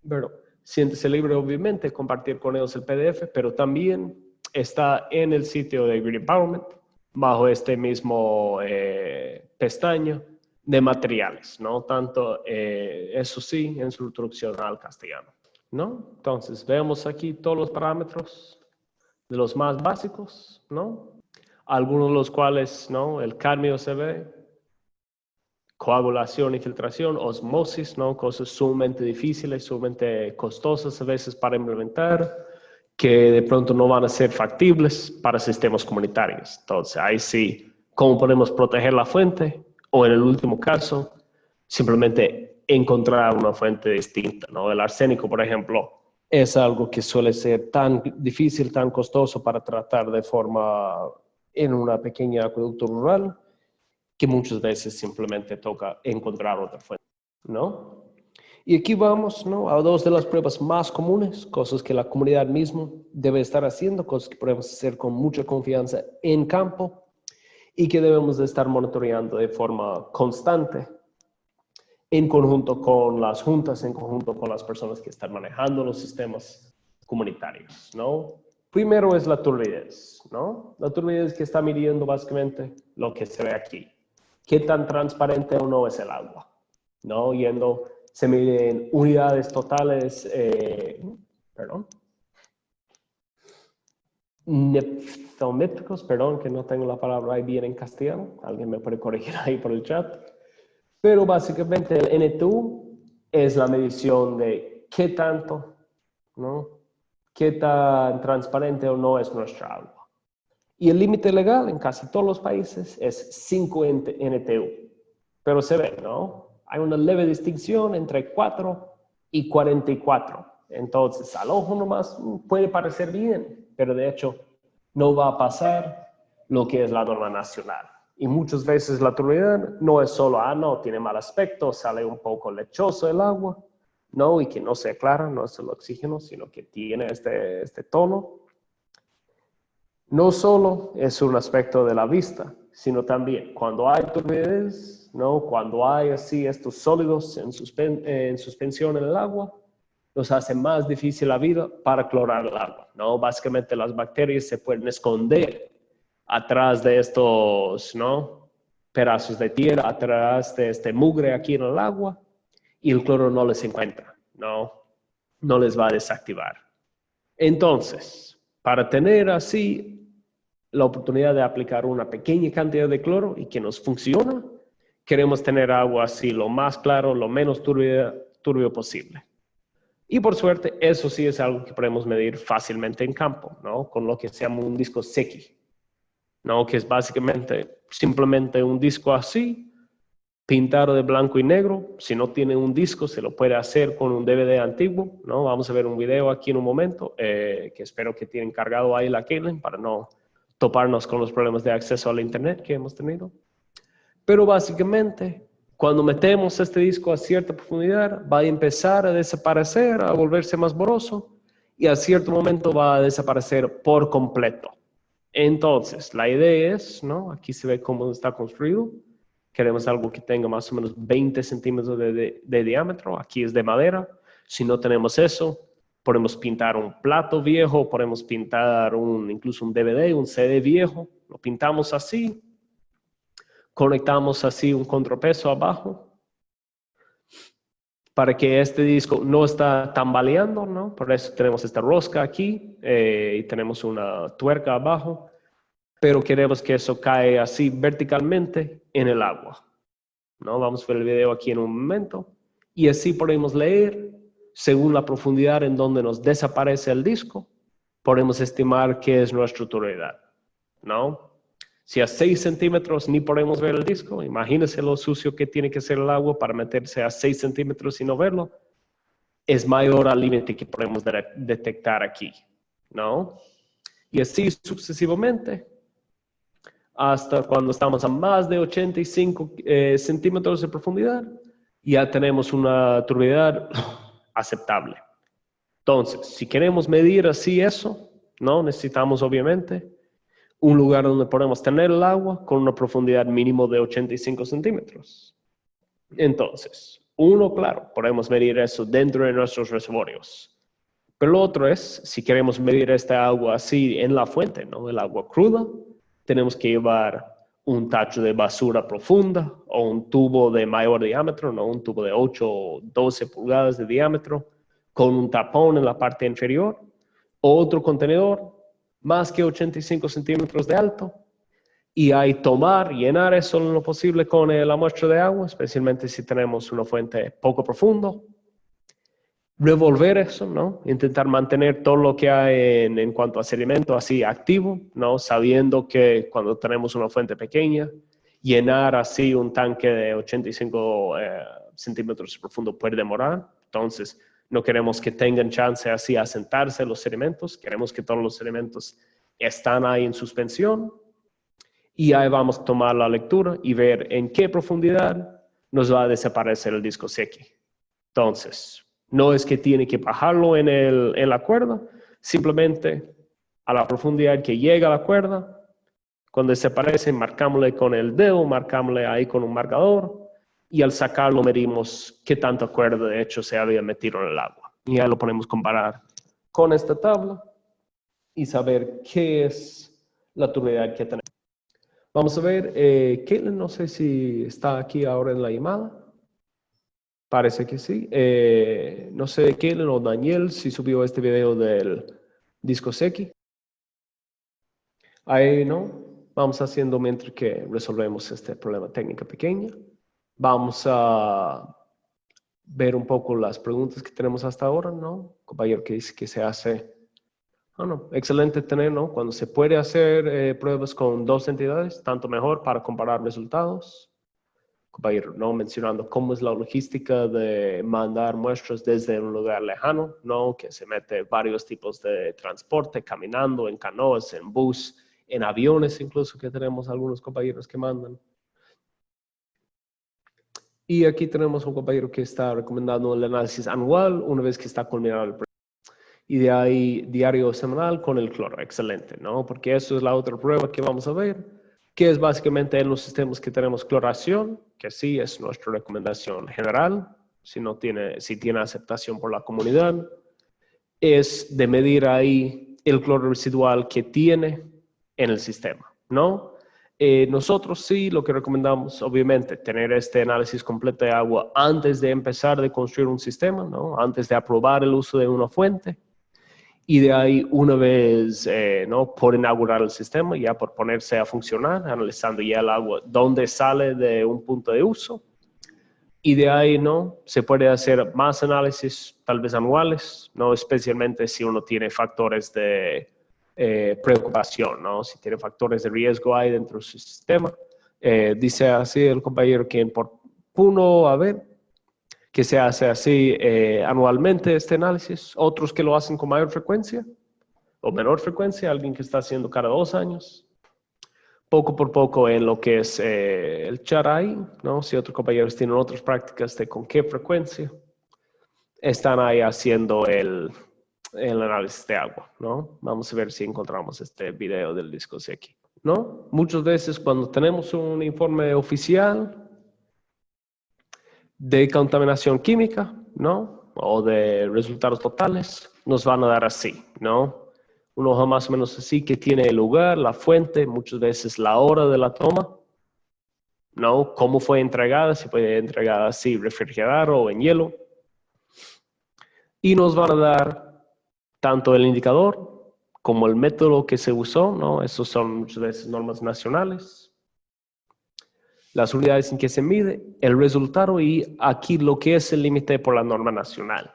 bueno, siéntese libre, obviamente, de compartir con ellos el PDF, pero también está en el sitio de Green Empowerment, bajo este mismo pestaña de materiales, ¿no? Tanto, eso sí, en su traducción al castellano, ¿no? Entonces, vemos aquí todos los parámetros de los más básicos, ¿no? Algunos de los cuales, ¿no? El cadmio se ve, coagulación y filtración, osmosis, ¿no? Cosas sumamente difíciles, sumamente costosas a veces para implementar, que de pronto no van a ser factibles para sistemas comunitarios. Entonces, ahí sí, ¿cómo podemos proteger la fuente? O en el último caso, simplemente encontrar una fuente distinta, ¿no? El arsénico, por ejemplo, es algo que suele ser tan difícil, tan costoso para tratar de forma en una pequeña acueducto rural, que muchas veces simplemente toca encontrar otra fuente, ¿no? Y aquí vamos, ¿no? A dos de las pruebas más comunes, cosas que la comunidad mismo debe estar haciendo, cosas que podemos hacer con mucha confianza en campo y que debemos de estar monitoreando de forma constante en conjunto con las juntas, en conjunto con las personas que están manejando los sistemas comunitarios, ¿no? Primero es la turbidez, ¿no? La turbidez que está midiendo básicamente lo que se ve aquí. ¿Qué tan transparente o no es el agua? ¿No? Se miden unidades totales, neptométricos, perdón, que no tengo la palabra ahí bien en castellano, alguien me puede corregir ahí por el chat, pero básicamente el NTU es la medición de qué tanto, ¿no? Qué tan transparente o no es nuestra agua. Y el límite legal en casi todos los países es 5 NTU. pero se ve, ¿no? Hay una leve distinción entre 4 y 44. Entonces, al ojo nomás puede parecer bien, pero de hecho no va a pasar lo que es la norma nacional. Y muchas veces la turbiedad no es solo, no, tiene mal aspecto, sale un poco lechoso el agua, no, y que no se aclara, no es el oxígeno, sino que tiene este tono. No solo es un aspecto de la vista, sino también cuando hay turbidez, ¿no? Cuando hay así estos sólidos en suspensión en el agua, nos hace más difícil la vida para clorar el agua, ¿no? Básicamente las bacterias se pueden esconder atrás de estos, ¿no? Pedazos de tierra, atrás de este mugre aquí en el agua, y el cloro no les encuentra, ¿no? No les va a desactivar. Entonces, para tener así la oportunidad de aplicar una pequeña cantidad de cloro y que nos funciona, queremos tener agua así lo más claro, lo menos turbio posible. Y por suerte, eso sí es algo que podemos medir fácilmente en campo, ¿no? Con lo que se llama un disco Secchi, ¿no? Que es básicamente simplemente un disco así, pintado de blanco y negro. Si no tiene un disco, se lo puede hacer con un DVD antiguo, ¿no? Vamos a ver un video aquí en un momento, que espero que tienen cargado ahí la Caitlin para no toparnos con los problemas de acceso al internet que hemos tenido. Pero básicamente, cuando metemos este disco a cierta profundidad, va a empezar a desaparecer, a volverse más borroso, y a cierto momento va a desaparecer por completo. Entonces, la idea es, ¿no? Aquí se ve cómo está construido. Queremos algo que tenga más o menos 20 centímetros de diámetro. Aquí es de madera. Si no tenemos eso, podemos pintar un plato viejo, podemos pintar incluso un DVD, un CD viejo. Lo pintamos así. Conectamos así un contrapeso abajo para que este disco no está tambaleando, ¿no? Por eso tenemos esta rosca aquí y tenemos una tuerca abajo, pero queremos que eso cae así verticalmente en el agua, ¿no? Vamos a ver el video aquí en un momento y así podemos leer según la profundidad en donde nos desaparece el disco, podemos estimar qué es nuestra turbidez, ¿no? Si a 6 centímetros ni podemos ver el disco, imagínense lo sucio que tiene que ser el agua para meterse a 6 centímetros y no verlo. Es mayor al límite que podemos detectar aquí, ¿no? Y así sucesivamente, hasta cuando estamos a más de 85 centímetros de profundidad, ya tenemos una turbidez aceptable. Entonces, si queremos medir así eso, ¿no? Necesitamos obviamente un lugar donde podemos tener el agua con una profundidad mínimo de 85 centímetros. Entonces, uno, claro, podemos medir eso dentro de nuestros reservorios. Pero lo otro es, si queremos medir esta agua así en la fuente, ¿no? El agua cruda, tenemos que llevar un tacho de basura profunda o un tubo de mayor diámetro, ¿no? Un tubo de 8 o 12 pulgadas de diámetro con un tapón en la parte inferior, otro contenedor más que 85 centímetros de alto, y ahí llenar eso lo posible con la muestra de agua, especialmente si tenemos una fuente poco profundo. Revolver eso, ¿no? Intentar mantener todo lo que hay en cuanto a sedimento así activo, ¿no? Sabiendo que cuando tenemos una fuente pequeña, llenar así un tanque de 85 centímetros profundo puede demorar. Entonces, no queremos que tengan chance así a asentarse los sedimentos. Queremos que todos los sedimentos están ahí en suspensión. Y ahí vamos a tomar la lectura y ver en qué profundidad nos va a desaparecer el disco Secchi. Entonces, no es que tiene que bajarlo en la cuerda, simplemente a la profundidad que llega a la cuerda, cuando desaparece, marcámosle con el dedo, marcámosle ahí con un marcador, y al sacarlo medimos qué tanta cuerda de hecho se había metido en el agua. Y ya lo podemos comparar con esta tabla y saber qué es la turbidez que tenemos. Vamos a ver, Caitlin, no sé si está aquí ahora en la llamada. Parece que sí. No sé, Caitlin o Daniel, si subió este video del disco Secchi. Ahí no. Vamos haciendo mientras que resolvemos este problema técnico pequeño. Vamos a ver un poco las preguntas que tenemos hasta ahora, ¿no? Compañero que dice que se hace... no, excelente tener, ¿no? Cuando se puede hacer pruebas con dos entidades, tanto mejor para comparar resultados. compañero, ¿no? Mencionando cómo es la logística de mandar muestras desde un lugar lejano, ¿no? Que se mete varios tipos de transporte, caminando, en canoas, en bus, en aviones incluso, que tenemos algunos compañeros que mandan. Y aquí tenemos un compañero que está recomendando el análisis anual una vez que está culminado el proyecto. Y de ahí diario semanal con el cloro. Excelente, ¿no? Porque eso es la otra prueba que vamos a ver, que es básicamente en los sistemas que tenemos cloración, que sí es nuestra recomendación general, si tiene aceptación por la comunidad, es de medir ahí el cloro residual que tiene en el sistema, ¿no? Nosotros sí lo que recomendamos, obviamente, tener este análisis completo de agua antes de empezar de construir un sistema, ¿no? Antes de aprobar el uso de una fuente. Y de ahí, una vez, ¿no? Por inaugurar el sistema, ya por ponerse a funcionar, analizando ya el agua, dónde sale de un punto de uso. Y de ahí, ¿no? Se puede hacer más análisis, tal vez anuales, ¿no? Especialmente si uno tiene factores de preocupación, ¿no? Si tiene factores de riesgo ahí dentro de su sistema. Dice así el compañero que por uno, a ver, que se hace así anualmente este análisis, otros que lo hacen con mayor frecuencia o menor frecuencia, alguien que está haciendo cada 2 años, poco por poco en lo que es el chat ahí, ¿no? Si otros compañeros tienen otras prácticas de con qué frecuencia, están ahí haciendo el análisis de agua, ¿no? Vamos a ver si encontramos este video del disco aquí, ¿no? Muchas veces cuando tenemos un informe oficial de contaminación química, ¿no? O de resultados totales, nos van a dar así, ¿no? Un hoja más o menos así que tiene el lugar, la fuente, muchas veces la hora de la toma, ¿no? Cómo fue entregada, si fue entregada así, refrigerada o en hielo. Y nos van a dar tanto el indicador como el método que se usó, ¿no? Esos son muchas veces normas nacionales. Las unidades en que se mide, el resultado y aquí lo que es el límite por la norma nacional.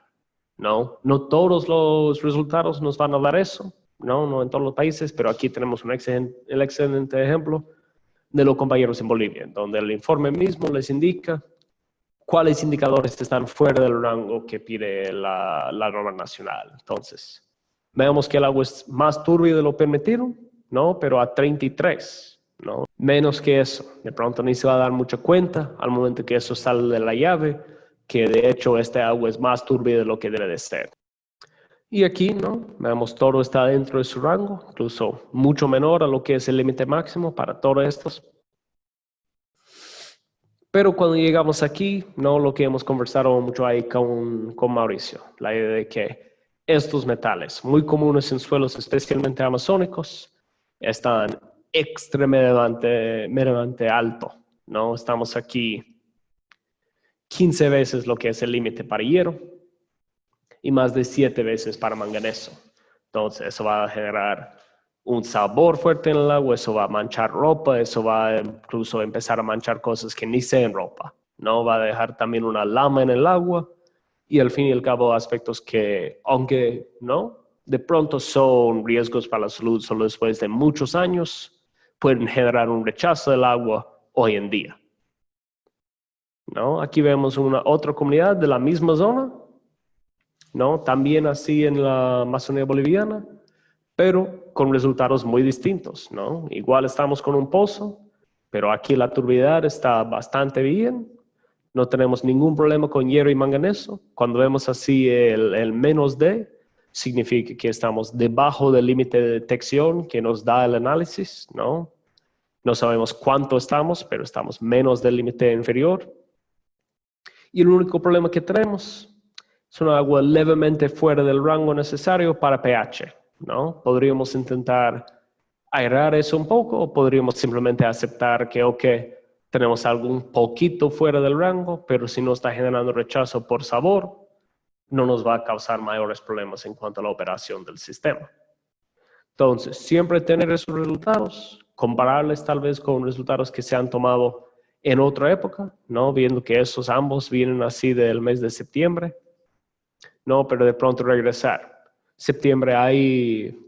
No todos los resultados nos van a dar eso, no en todos los países, pero aquí tenemos el excelente ejemplo de los compañeros en Bolivia, donde el informe mismo les indica cuáles indicadores están fuera del rango que pide la norma nacional. Entonces, veamos que el agua es más turbia de lo permitido, ¿no? Pero a 33, ¿no? Menos que eso. De pronto ni se va a dar mucha cuenta al momento que eso sale de la llave, que de hecho este agua es más turbia de lo que debe de ser. Y aquí, ¿no? Veamos, todo está dentro de su rango, incluso mucho menor a lo que es el límite máximo para todos estos. Pero cuando llegamos aquí, ¿no? Lo que hemos conversado mucho ahí con Mauricio, la idea de que estos metales, muy comunes en suelos especialmente amazónicos, están extremadamente alto, ¿no? Estamos aquí 15 veces lo que es el límite para hierro y más de 7 veces para manganeso. Entonces, eso va a generar un sabor fuerte en el agua, eso va a manchar ropa, eso va a incluso empezar a manchar cosas que ni sean ropa, ¿no? Va a dejar también una lama en el agua y al fin y al cabo aspectos que, aunque, ¿no? De pronto son riesgos para la salud solo después de muchos años, pueden generar un rechazo del agua hoy en día, ¿no? Aquí vemos otra comunidad de la misma zona, ¿no? También así en la Amazonía boliviana, pero con resultados muy distintos, ¿no? Igual estamos con un pozo, pero aquí la turbidez está bastante bien, no tenemos ningún problema con hierro y manganeso. Cuando vemos así el menos D, significa que estamos debajo del límite de detección que nos da el análisis, ¿no? No sabemos cuánto estamos, pero estamos menos del límite inferior. Y el único problema que tenemos es un agua levemente fuera del rango necesario para pH, ¿no? Podríamos intentar aerar eso un poco o podríamos simplemente aceptar que, ok, tenemos algo un poquito fuera del rango, pero si no está generando rechazo por sabor, no nos va a causar mayores problemas en cuanto a la operación del sistema. Entonces, siempre tener esos resultados, compararles tal vez con resultados que se han tomado en otra época, ¿no? Viendo que esos ambos vienen así del mes de septiembre, ¿no? Pero de pronto regresar. Septiembre hay,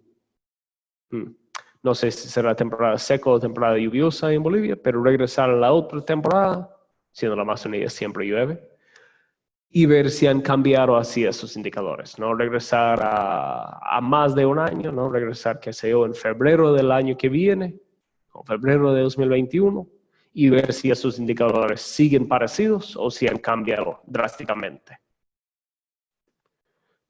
no sé si será temporada seca o temporada lluviosa en Bolivia, pero regresar a la otra temporada siendo la Amazonía siempre llueve, y ver si han cambiado así esos indicadores, ¿no? Regresar a más de un año, ¿no? Regresar, qué sé yo, en febrero del año que viene, o febrero de 2021, y ver si esos indicadores siguen parecidos o si han cambiado drásticamente,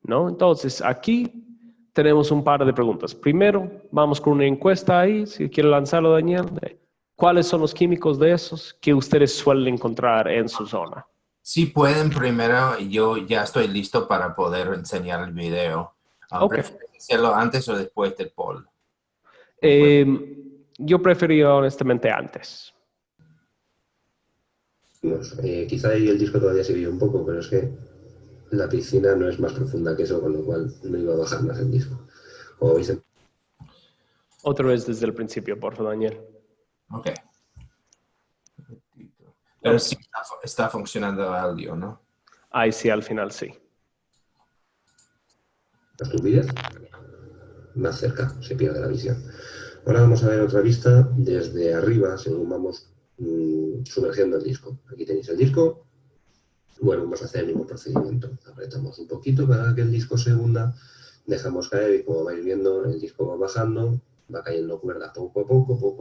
¿no? Entonces, aquí tenemos un par de preguntas. Primero, vamos con una encuesta ahí, si quiere lanzarlo, Daniel. ¿Cuáles son los químicos de esos que ustedes suelen encontrar en su zona? Si pueden primero, yo ya estoy listo para poder enseñar el video. Ok. ¿Prefieren hacerlo antes o después del poll? Yo prefería honestamente antes. Quizá ahí el disco todavía se vio un poco, pero es que la piscina no es más profunda que eso, con lo cual no iba a bajar más el disco. Como veis, Otra vez desde el principio, por favor, Daniel. Ok. Pero sí está funcionando el audio, ¿no? Ahí sí, al final sí. las turbinas, más cerca se pierde la visión. Ahora vamos a ver otra vista desde arriba, según vamos sumergiendo el disco. Aquí tenéis el disco. Bueno, vamos a hacer el mismo procedimiento. Apretamos un poquito para que el disco se hunda, dejamos caer y como vais viendo el disco va bajando, va cayendo cuerda poco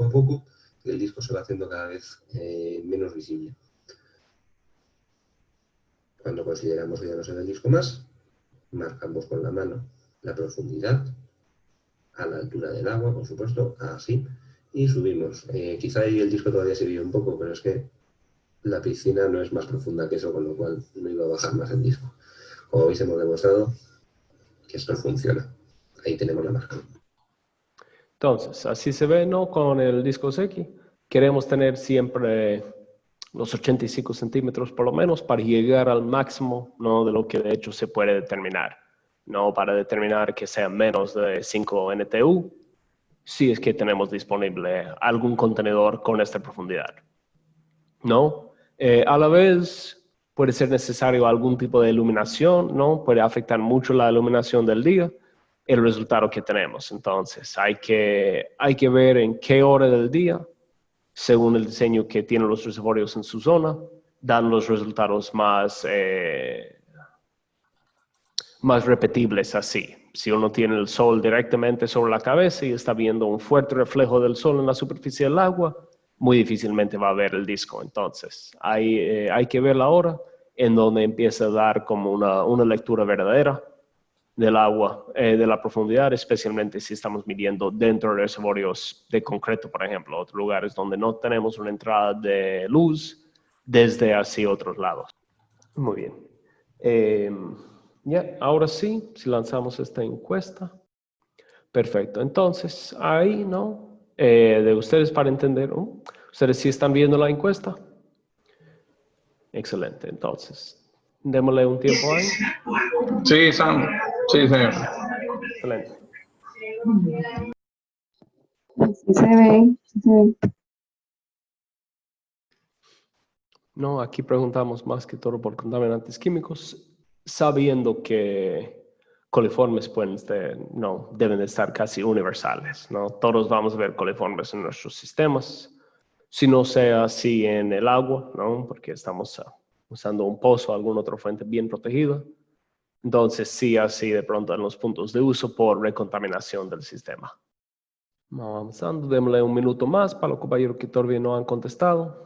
a poco, y el disco se va haciendo cada vez menos visible. Cuando consideramos que ya no se ve el disco más, marcamos con la mano la profundidad a la altura del agua, por supuesto, así, y subimos. Quizá ahí el disco todavía se vio un poco, pero es que la piscina no es más profunda que eso, con lo cual no iba a bajar más el disco. Como veis, hemos demostrado que esto funciona. Ahí tenemos la marca. Entonces, así se ve, ¿no? Con el disco X. Queremos tener siempre los 85 centímetros por lo menos para llegar al máximo, ¿no? De lo que de hecho se puede determinar. No para determinar que sea menos de 5 NTU, si es que tenemos disponible algún contenedor con esta profundidad, ¿no? A la vez puede ser necesario algún tipo de iluminación, ¿no? Puede afectar mucho la iluminación del día, el resultado que tenemos. Entonces, hay que ver en qué hora del día, según el diseño que tienen los reservorios en su zona, dan los resultados más repetibles así. Si uno tiene el sol directamente sobre la cabeza y está viendo un fuerte reflejo del sol en la superficie del agua, muy difícilmente va a ver el disco. Entonces, hay que ver la hora en donde empieza a dar como una lectura verdadera del agua, de la profundidad, especialmente si estamos midiendo dentro de reservorios de concreto, por ejemplo, otros lugares donde no tenemos una entrada de luz desde así otros lados. Muy bien. Ya, ahora sí, si lanzamos esta encuesta. Perfecto. Entonces, ahí, ¿no? De ustedes para entender, ¿no? ¿Ustedes sí están viendo la encuesta? Excelente. Entonces, démosle un tiempo ahí. Sí, Sam. Sí, señor. Excelente. Sí se ve, sí se ve. No, aquí preguntamos más que todo por contaminantes químicos, sabiendo que coliformes deben de estar casi universales, ¿no? Todos vamos a ver coliformes en nuestros sistemas, si no sea así en el agua, ¿no? Porque estamos usando un pozo o alguna otra fuente bien protegida. Entonces, sí, así de pronto en los puntos de uso por recontaminación del sistema. Vamos avanzando, démosle un minuto más para los compañeros que todavía no han contestado.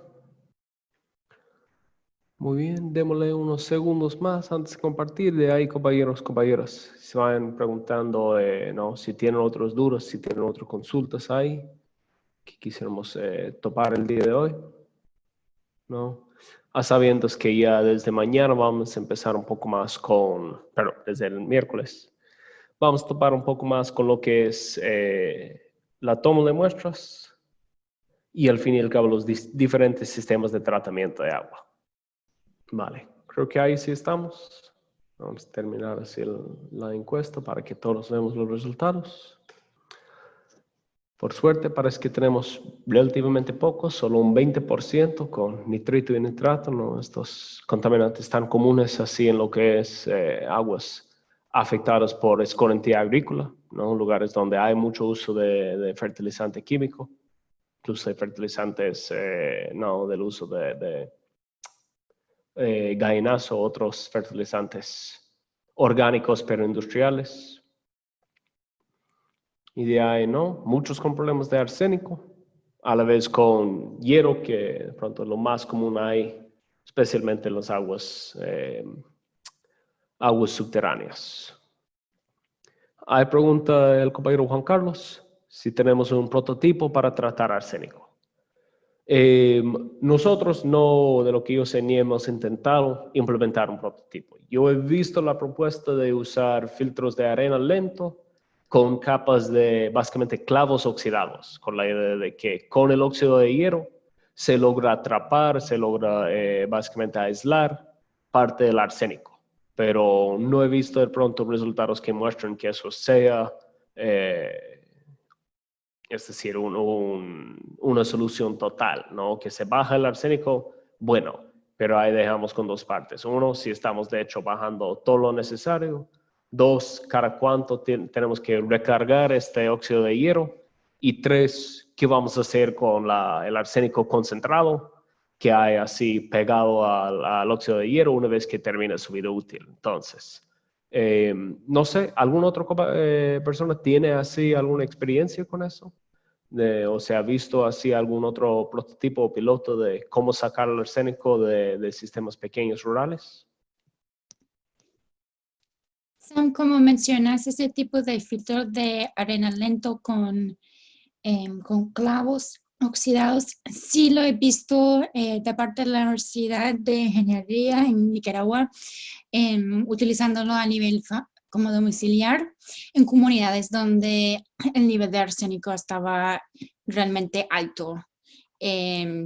Muy bien, démosle unos segundos más antes de compartir. De ahí, compañeros, compañeras, se vayan preguntando, ¿no? Si tienen otras dudas, si tienen otras consultas ahí que quisiéramos topar el día de hoy, ¿no? A sabiendas que ya desde mañana vamos a empezar un poco más desde el miércoles, vamos a topar un poco más con lo que es la toma de muestras y al fin y al cabo los diferentes sistemas de tratamiento de agua. Vale, creo que ahí sí estamos. Vamos a terminar así la encuesta para que todos veamos los resultados. Por suerte parece que tenemos relativamente pocos, solo un 20% con nitrito y nitrato, ¿no? Estos contaminantes tan comunes así en lo que es aguas afectadas por escorrentía agrícola, ¿no? Lugares donde hay mucho uso de fertilizante químico, incluso de fertilizantes, no, del uso de gallinazo, otros fertilizantes orgánicos pero industriales. Y de ahí, ¿no? Muchos con problemas de arsénico, a la vez con hierro, que de pronto es lo más común hay, especialmente en las aguas subterráneas. Hay pregunta el compañero Juan Carlos, si tenemos un prototipo para tratar arsénico. Nosotros no, de lo que yo sé, ni hemos intentado implementar un prototipo. Yo he visto la propuesta de usar filtros de arena lento con capas de básicamente clavos oxidados, con la idea de que con el óxido de hierro se logra atrapar, se logra básicamente aislar parte del arsénico. Pero no he visto de pronto resultados que muestren que eso sea, es decir, una solución total, ¿no? Que se baja el arsénico, bueno, pero ahí dejamos con dos partes. Uno, si estamos de hecho bajando todo lo necesario. Dos, cada cuánto tenemos que recargar este óxido de hierro. Y tres, ¿qué vamos a hacer con el arsénico concentrado que hay así pegado al óxido de hierro una vez que termine su vida útil? Entonces, no sé, ¿alguna otra persona tiene así alguna experiencia con eso? O se ha visto así algún otro prototipo o piloto de cómo sacar el arsénico de sistemas pequeños rurales? Sam, como mencionas, ese tipo de filtro de arena lento con clavos oxidados, sí lo he visto de parte de la Universidad de Ingeniería en Nicaragua, utilizándolo a nivel como domiciliar en comunidades donde el nivel de arsénico estaba realmente alto,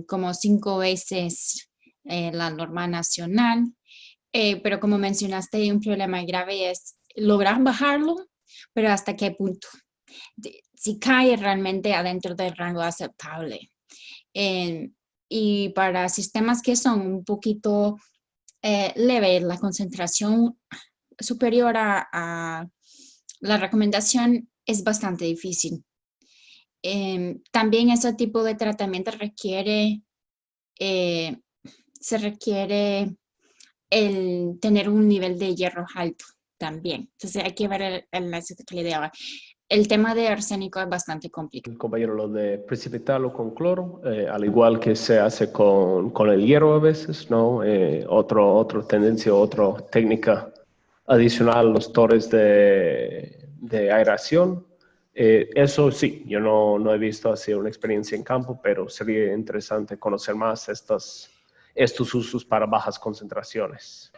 como 5 veces la norma nacional. Pero como mencionaste, un problema grave es lograr bajarlo, pero ¿hasta qué punto? Si cae realmente adentro del rango aceptable. Y para sistemas que son un poquito leves, la concentración superior a la recomendación es bastante difícil. También ese tipo de tratamiento se requiere el tener un nivel de hierro alto también. Entonces hay que ver el tema de arsénico es bastante complicado. Compañero, lo de precipitarlo con cloro, al igual que se hace con el hierro a veces, ¿no? Otra tendencia, otra técnica adicional, los torres de aeración. Eso sí, yo no he visto así una experiencia en campo, pero sería interesante conocer más estos usos para bajas concentraciones.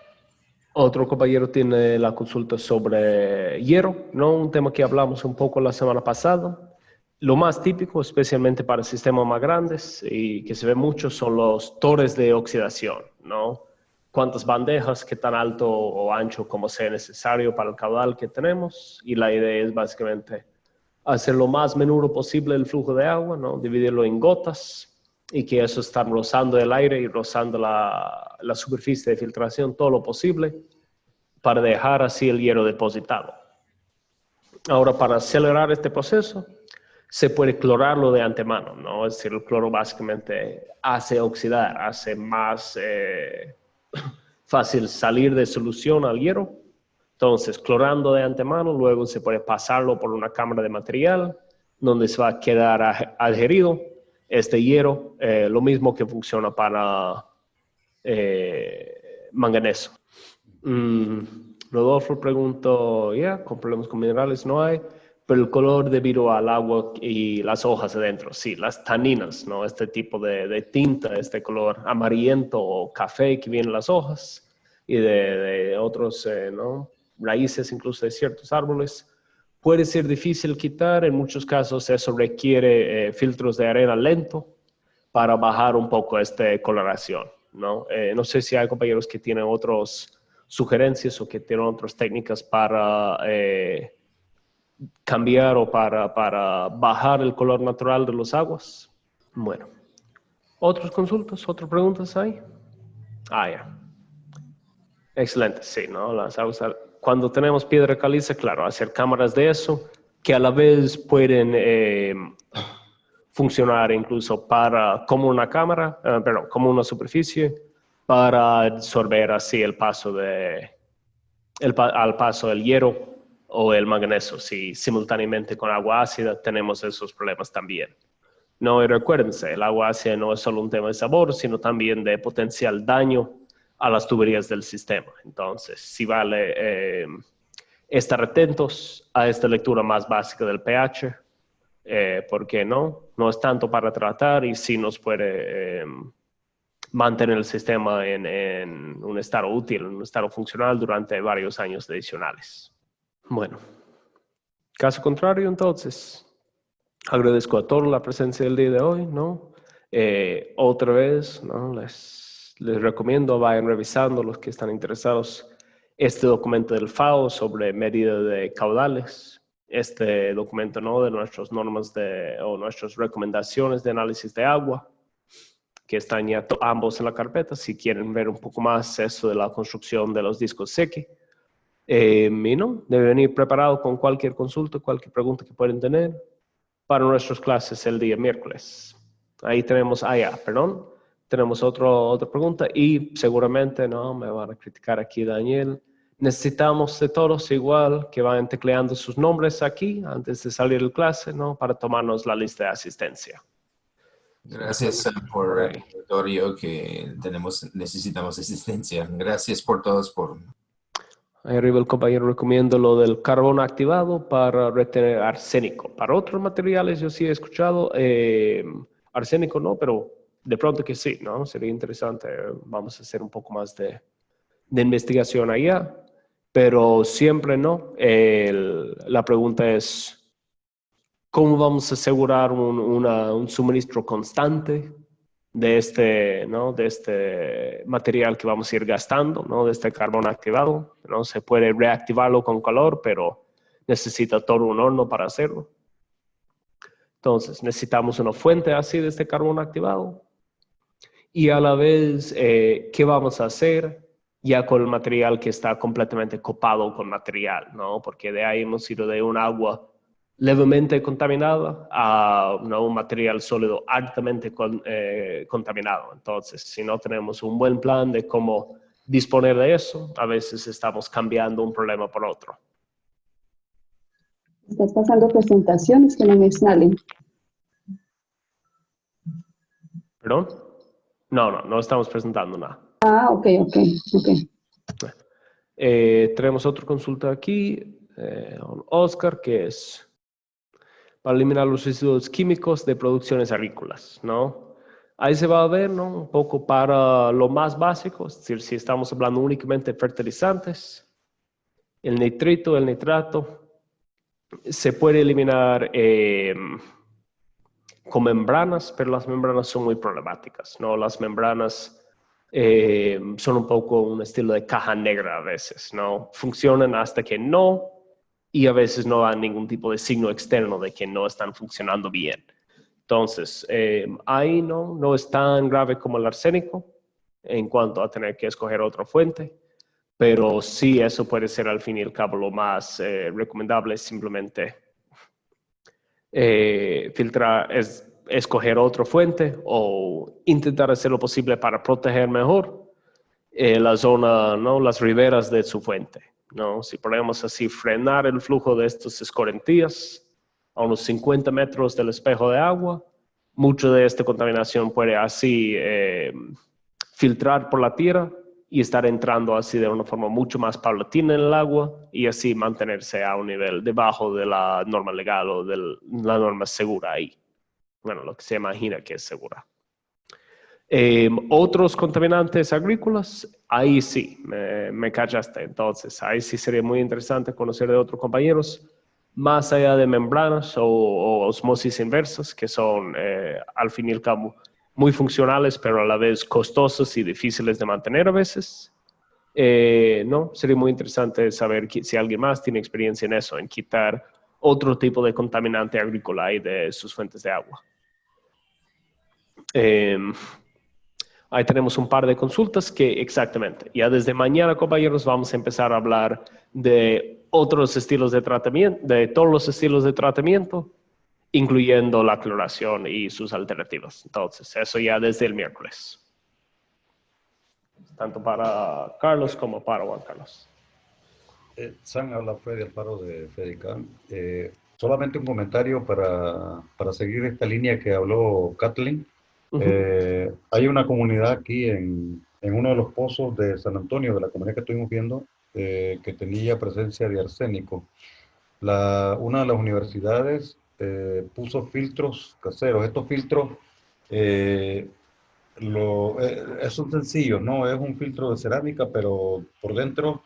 Otro compañero tiene la consulta sobre hierro, ¿no? Un tema que hablamos un poco la semana pasada. Lo más típico, especialmente para sistemas más grandes y que se ve mucho, son los torres de oxidación, ¿no? Cuántas bandejas, qué tan alto o ancho como sea necesario para el caudal que tenemos. Y la idea es básicamente hacer lo más menudo posible el flujo de agua, ¿no? Dividirlo en gotas y que eso está rozando el aire y rozando la superficie de filtración todo lo posible para dejar así el hierro depositado. Ahora, para acelerar este proceso, se puede clorarlo de antemano, ¿no? Es decir, el cloro básicamente hace oxidar, hace más fácil salir de solución al hierro. Entonces, clorando de antemano, luego se puede pasarlo por una cámara de material donde se va a quedar adherido este hierro, lo mismo que funciona para manganeso. Rodolfo preguntó, con problemas con minerales no hay, pero el color debido al agua y las hojas adentro, sí, las taninas, ¿no? Este tipo de tinta, este color amarillento o café que viene en las hojas y de otros, ¿no? Raíces incluso de ciertos árboles. Puede ser difícil quitar, en muchos casos eso requiere filtros de arena lento para bajar un poco esta coloración, ¿no? No sé si hay compañeros que tienen otras sugerencias o que tienen otras técnicas para cambiar o para bajar el color natural de las aguas. Bueno, ¿otras consultas, otras preguntas hay? Ya. Excelente, sí, ¿no? Las aguas, cuando tenemos piedra caliza, claro, hacer cámaras de eso que a la vez pueden funcionar incluso como una cámara, como una superficie, para absorber así el paso al paso del hierro o el manganeso. Si simultáneamente con agua ácida tenemos esos problemas también. No, y recuérdense, el agua ácida no es solo un tema de sabor, sino también de potencial daño a las tuberías del sistema. Entonces, sí vale estar atentos a esta lectura más básica del pH, porque no es tanto para tratar y sí nos puede mantener el sistema en un estado útil, en un estado funcional durante varios años adicionales. Bueno, caso contrario, entonces, agradezco a todos la presencia del día de hoy, ¿no? Otra vez, ¿no? Les recomiendo, vayan revisando los que están interesados este documento del FAO sobre medida de caudales, este documento, ¿no? De nuestras normas o nuestras recomendaciones de análisis de agua, que están ya ambos en la carpeta, si quieren ver un poco más eso de la construcción de los discos SECI. Y no, debe venir preparado con cualquier consulta, cualquier pregunta que pueden tener para nuestras clases el día miércoles. Ahí tenemos, tenemos otra pregunta y seguramente, no, me van a criticar aquí Daniel, necesitamos de todos igual que vayan tecleando sus nombres aquí antes de salir de clase, ¿no? Para tomarnos la lista de asistencia. Gracias por el auditorio que necesitamos asistencia. Gracias por todos por... Ahí arriba el compañero recomienda lo del carbón activado para retener arsénico. Para otros materiales yo sí he escuchado, arsénico no, pero de pronto que sí, ¿no? Sería interesante. Vamos a hacer un poco más de investigación allá, pero siempre no. La pregunta es, ¿cómo vamos a asegurar un suministro constante de este material que vamos a ir gastando, ¿no? De este carbón activado, ¿no? Se puede reactivarlo con calor, pero necesita todo un horno para hacerlo. Entonces, necesitamos una fuente así de este carbón activado. Y a la vez, ¿qué vamos a hacer ya con el material que está completamente copado con material, ¿no? Porque de ahí hemos ido de un agua levemente contaminada a un material sólido altamente contaminado. Entonces, si no tenemos un buen plan de cómo disponer de eso, a veces estamos cambiando un problema por otro. Estás pasando presentaciones que no me salen. ¿Perdón? No estamos presentando nada. Ah, ok. Tenemos otra consulta aquí, Oscar, que es para eliminar los residuos químicos de producciones agrícolas, ¿no? Ahí se va a ver, ¿no? Un poco para lo más básico, es decir, si estamos hablando únicamente de fertilizantes, el nitrito, el nitrato, se puede eliminar con membranas, pero las membranas son muy problemáticas, ¿no? Las membranas son un poco un estilo de caja negra a veces, ¿no? Funcionan hasta que no, y a veces no dan ningún tipo de signo externo de que no están funcionando bien. Entonces, ahí no es tan grave como el arsénico en cuanto a tener que escoger otra fuente, pero sí eso puede ser al fin y al cabo lo más recomendable, es simplemente filtrar, escoger otra fuente o intentar hacer lo posible para proteger mejor la zona, ¿no? Las riberas de su fuente, ¿no? Si podemos así frenar el flujo de estas escorrentías a unos 50 metros del espejo de agua, mucho de esta contaminación puede así filtrar por la tierra y estar entrando así de una forma mucho más paulatina en el agua y así mantenerse a un nivel debajo de la norma legal o de la norma segura ahí. Bueno, lo que se imagina que es segura. Otros contaminantes agrícolas, ahí sí, me callaste. Entonces, ahí sí sería muy interesante conocer de otros compañeros, más allá de membranas o osmosis inversas, que son al fin y al cabo muy funcionales, pero a la vez costosas y difíciles de mantener a veces. No, sería muy interesante saber si alguien más tiene experiencia en eso, en quitar otro tipo de contaminante agrícola ahí de sus fuentes de agua. Ahí tenemos un par de consultas que exactamente, ya desde mañana, compañeros, vamos a empezar a hablar de otros estilos de tratamiento, de todos los estilos de tratamiento, incluyendo la cloración y sus alternativas. Entonces, eso ya desde el miércoles. tanto para Carlos como para Juan Carlos. Sam, habla Freddy Alfaro de FEDICAN. Solamente un comentario para seguir esta línea que habló Kathleen. Hay una comunidad aquí en uno de los pozos de San Antonio, de la comunidad que estuvimos viendo, que tenía presencia de arsénico. Una de las universidades puso filtros caseros. Estos filtros son sencillos, ¿no? Es un filtro de cerámica, pero por dentro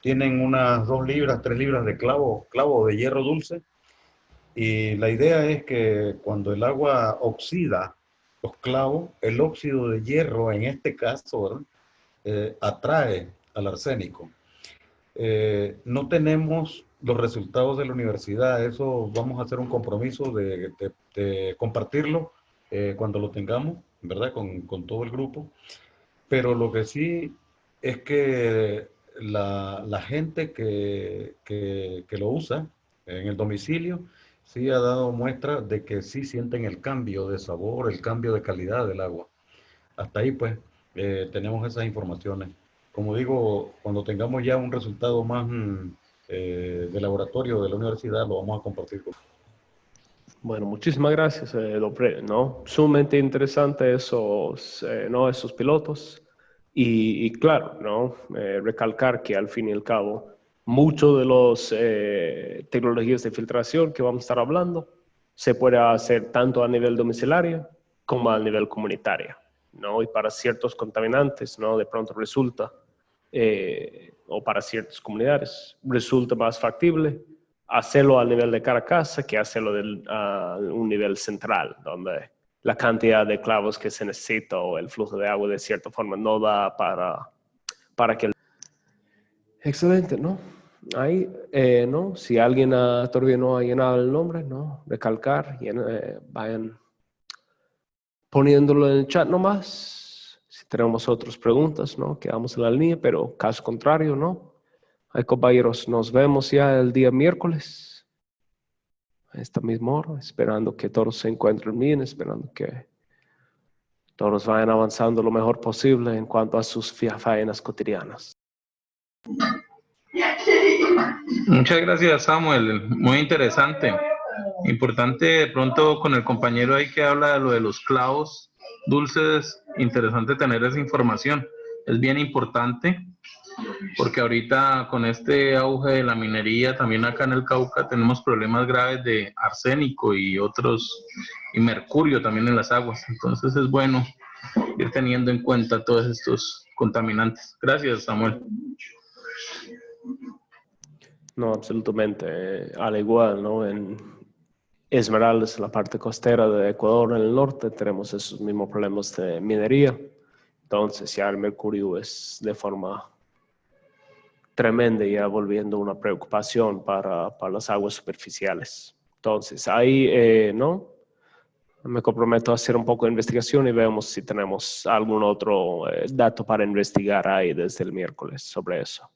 tienen unas 2 libras, 3 libras de clavo de hierro dulce. Y la idea es que cuando el agua oxida los clavos, el óxido de hierro, en este caso, atrae al arsénico. No tenemos los resultados de la universidad. Eso vamos a hacer un compromiso de compartirlo cuando lo tengamos, ¿verdad? Con todo el grupo. Pero lo que sí es que la gente que lo usa en el domicilio sí ha dado muestra de que sí sienten el cambio de sabor, el cambio de calidad del agua. Hasta ahí, pues, tenemos esas informaciones. Como digo, cuando tengamos ya un resultado más de laboratorio de la universidad, lo vamos a compartir con. Bueno, muchísimas gracias, ¿no? Sumamente interesante esos pilotos. Y claro, ¿no? Recalcar que al fin y al cabo, mucho de las tecnologías de filtración que vamos a estar hablando se puede hacer tanto a nivel domiciliario como a nivel comunitario, ¿no? Y para ciertos contaminantes, ¿no? De pronto resulta, o para ciertas comunidades, resulta más factible hacerlo a nivel de cada casa que hacerlo a un nivel central, donde la cantidad de clavos que se necesita o el flujo de agua de cierta forma no da para que... Excelente, ¿no? Ahí, ¿no? Si alguien todavía no ha llenado el nombre, ¿no? Recalcar, vayan poniéndolo en el chat nomás. Si tenemos otras preguntas, ¿no? Quedamos en la línea, pero caso contrario, ¿no? Ay, compañeros, nos vemos ya el día miércoles. A esta misma hora, esperando que todos se encuentren bien, esperando que todos vayan avanzando lo mejor posible en cuanto a sus faenas cotidianas. Muchas gracias, Samuel. Muy interesante. Importante de pronto con el compañero ahí que habla de lo de los clavos dulces. Interesante tener esa información. Es bien importante porque ahorita con este auge de la minería, también acá en el Cauca tenemos problemas graves de arsénico y mercurio también en las aguas. Entonces es bueno ir teniendo en cuenta todos estos contaminantes. Gracias, Samuel. No, absolutamente. Al igual, ¿no? En Esmeraldas, la parte costera de Ecuador, en el norte, tenemos esos mismos problemas de minería. Entonces ya el mercurio es de forma tremenda, ya volviendo una preocupación para las aguas superficiales. Entonces ahí, ¿no? Me comprometo a hacer un poco de investigación y vemos si tenemos algún otro dato para investigar ahí desde el miércoles sobre eso.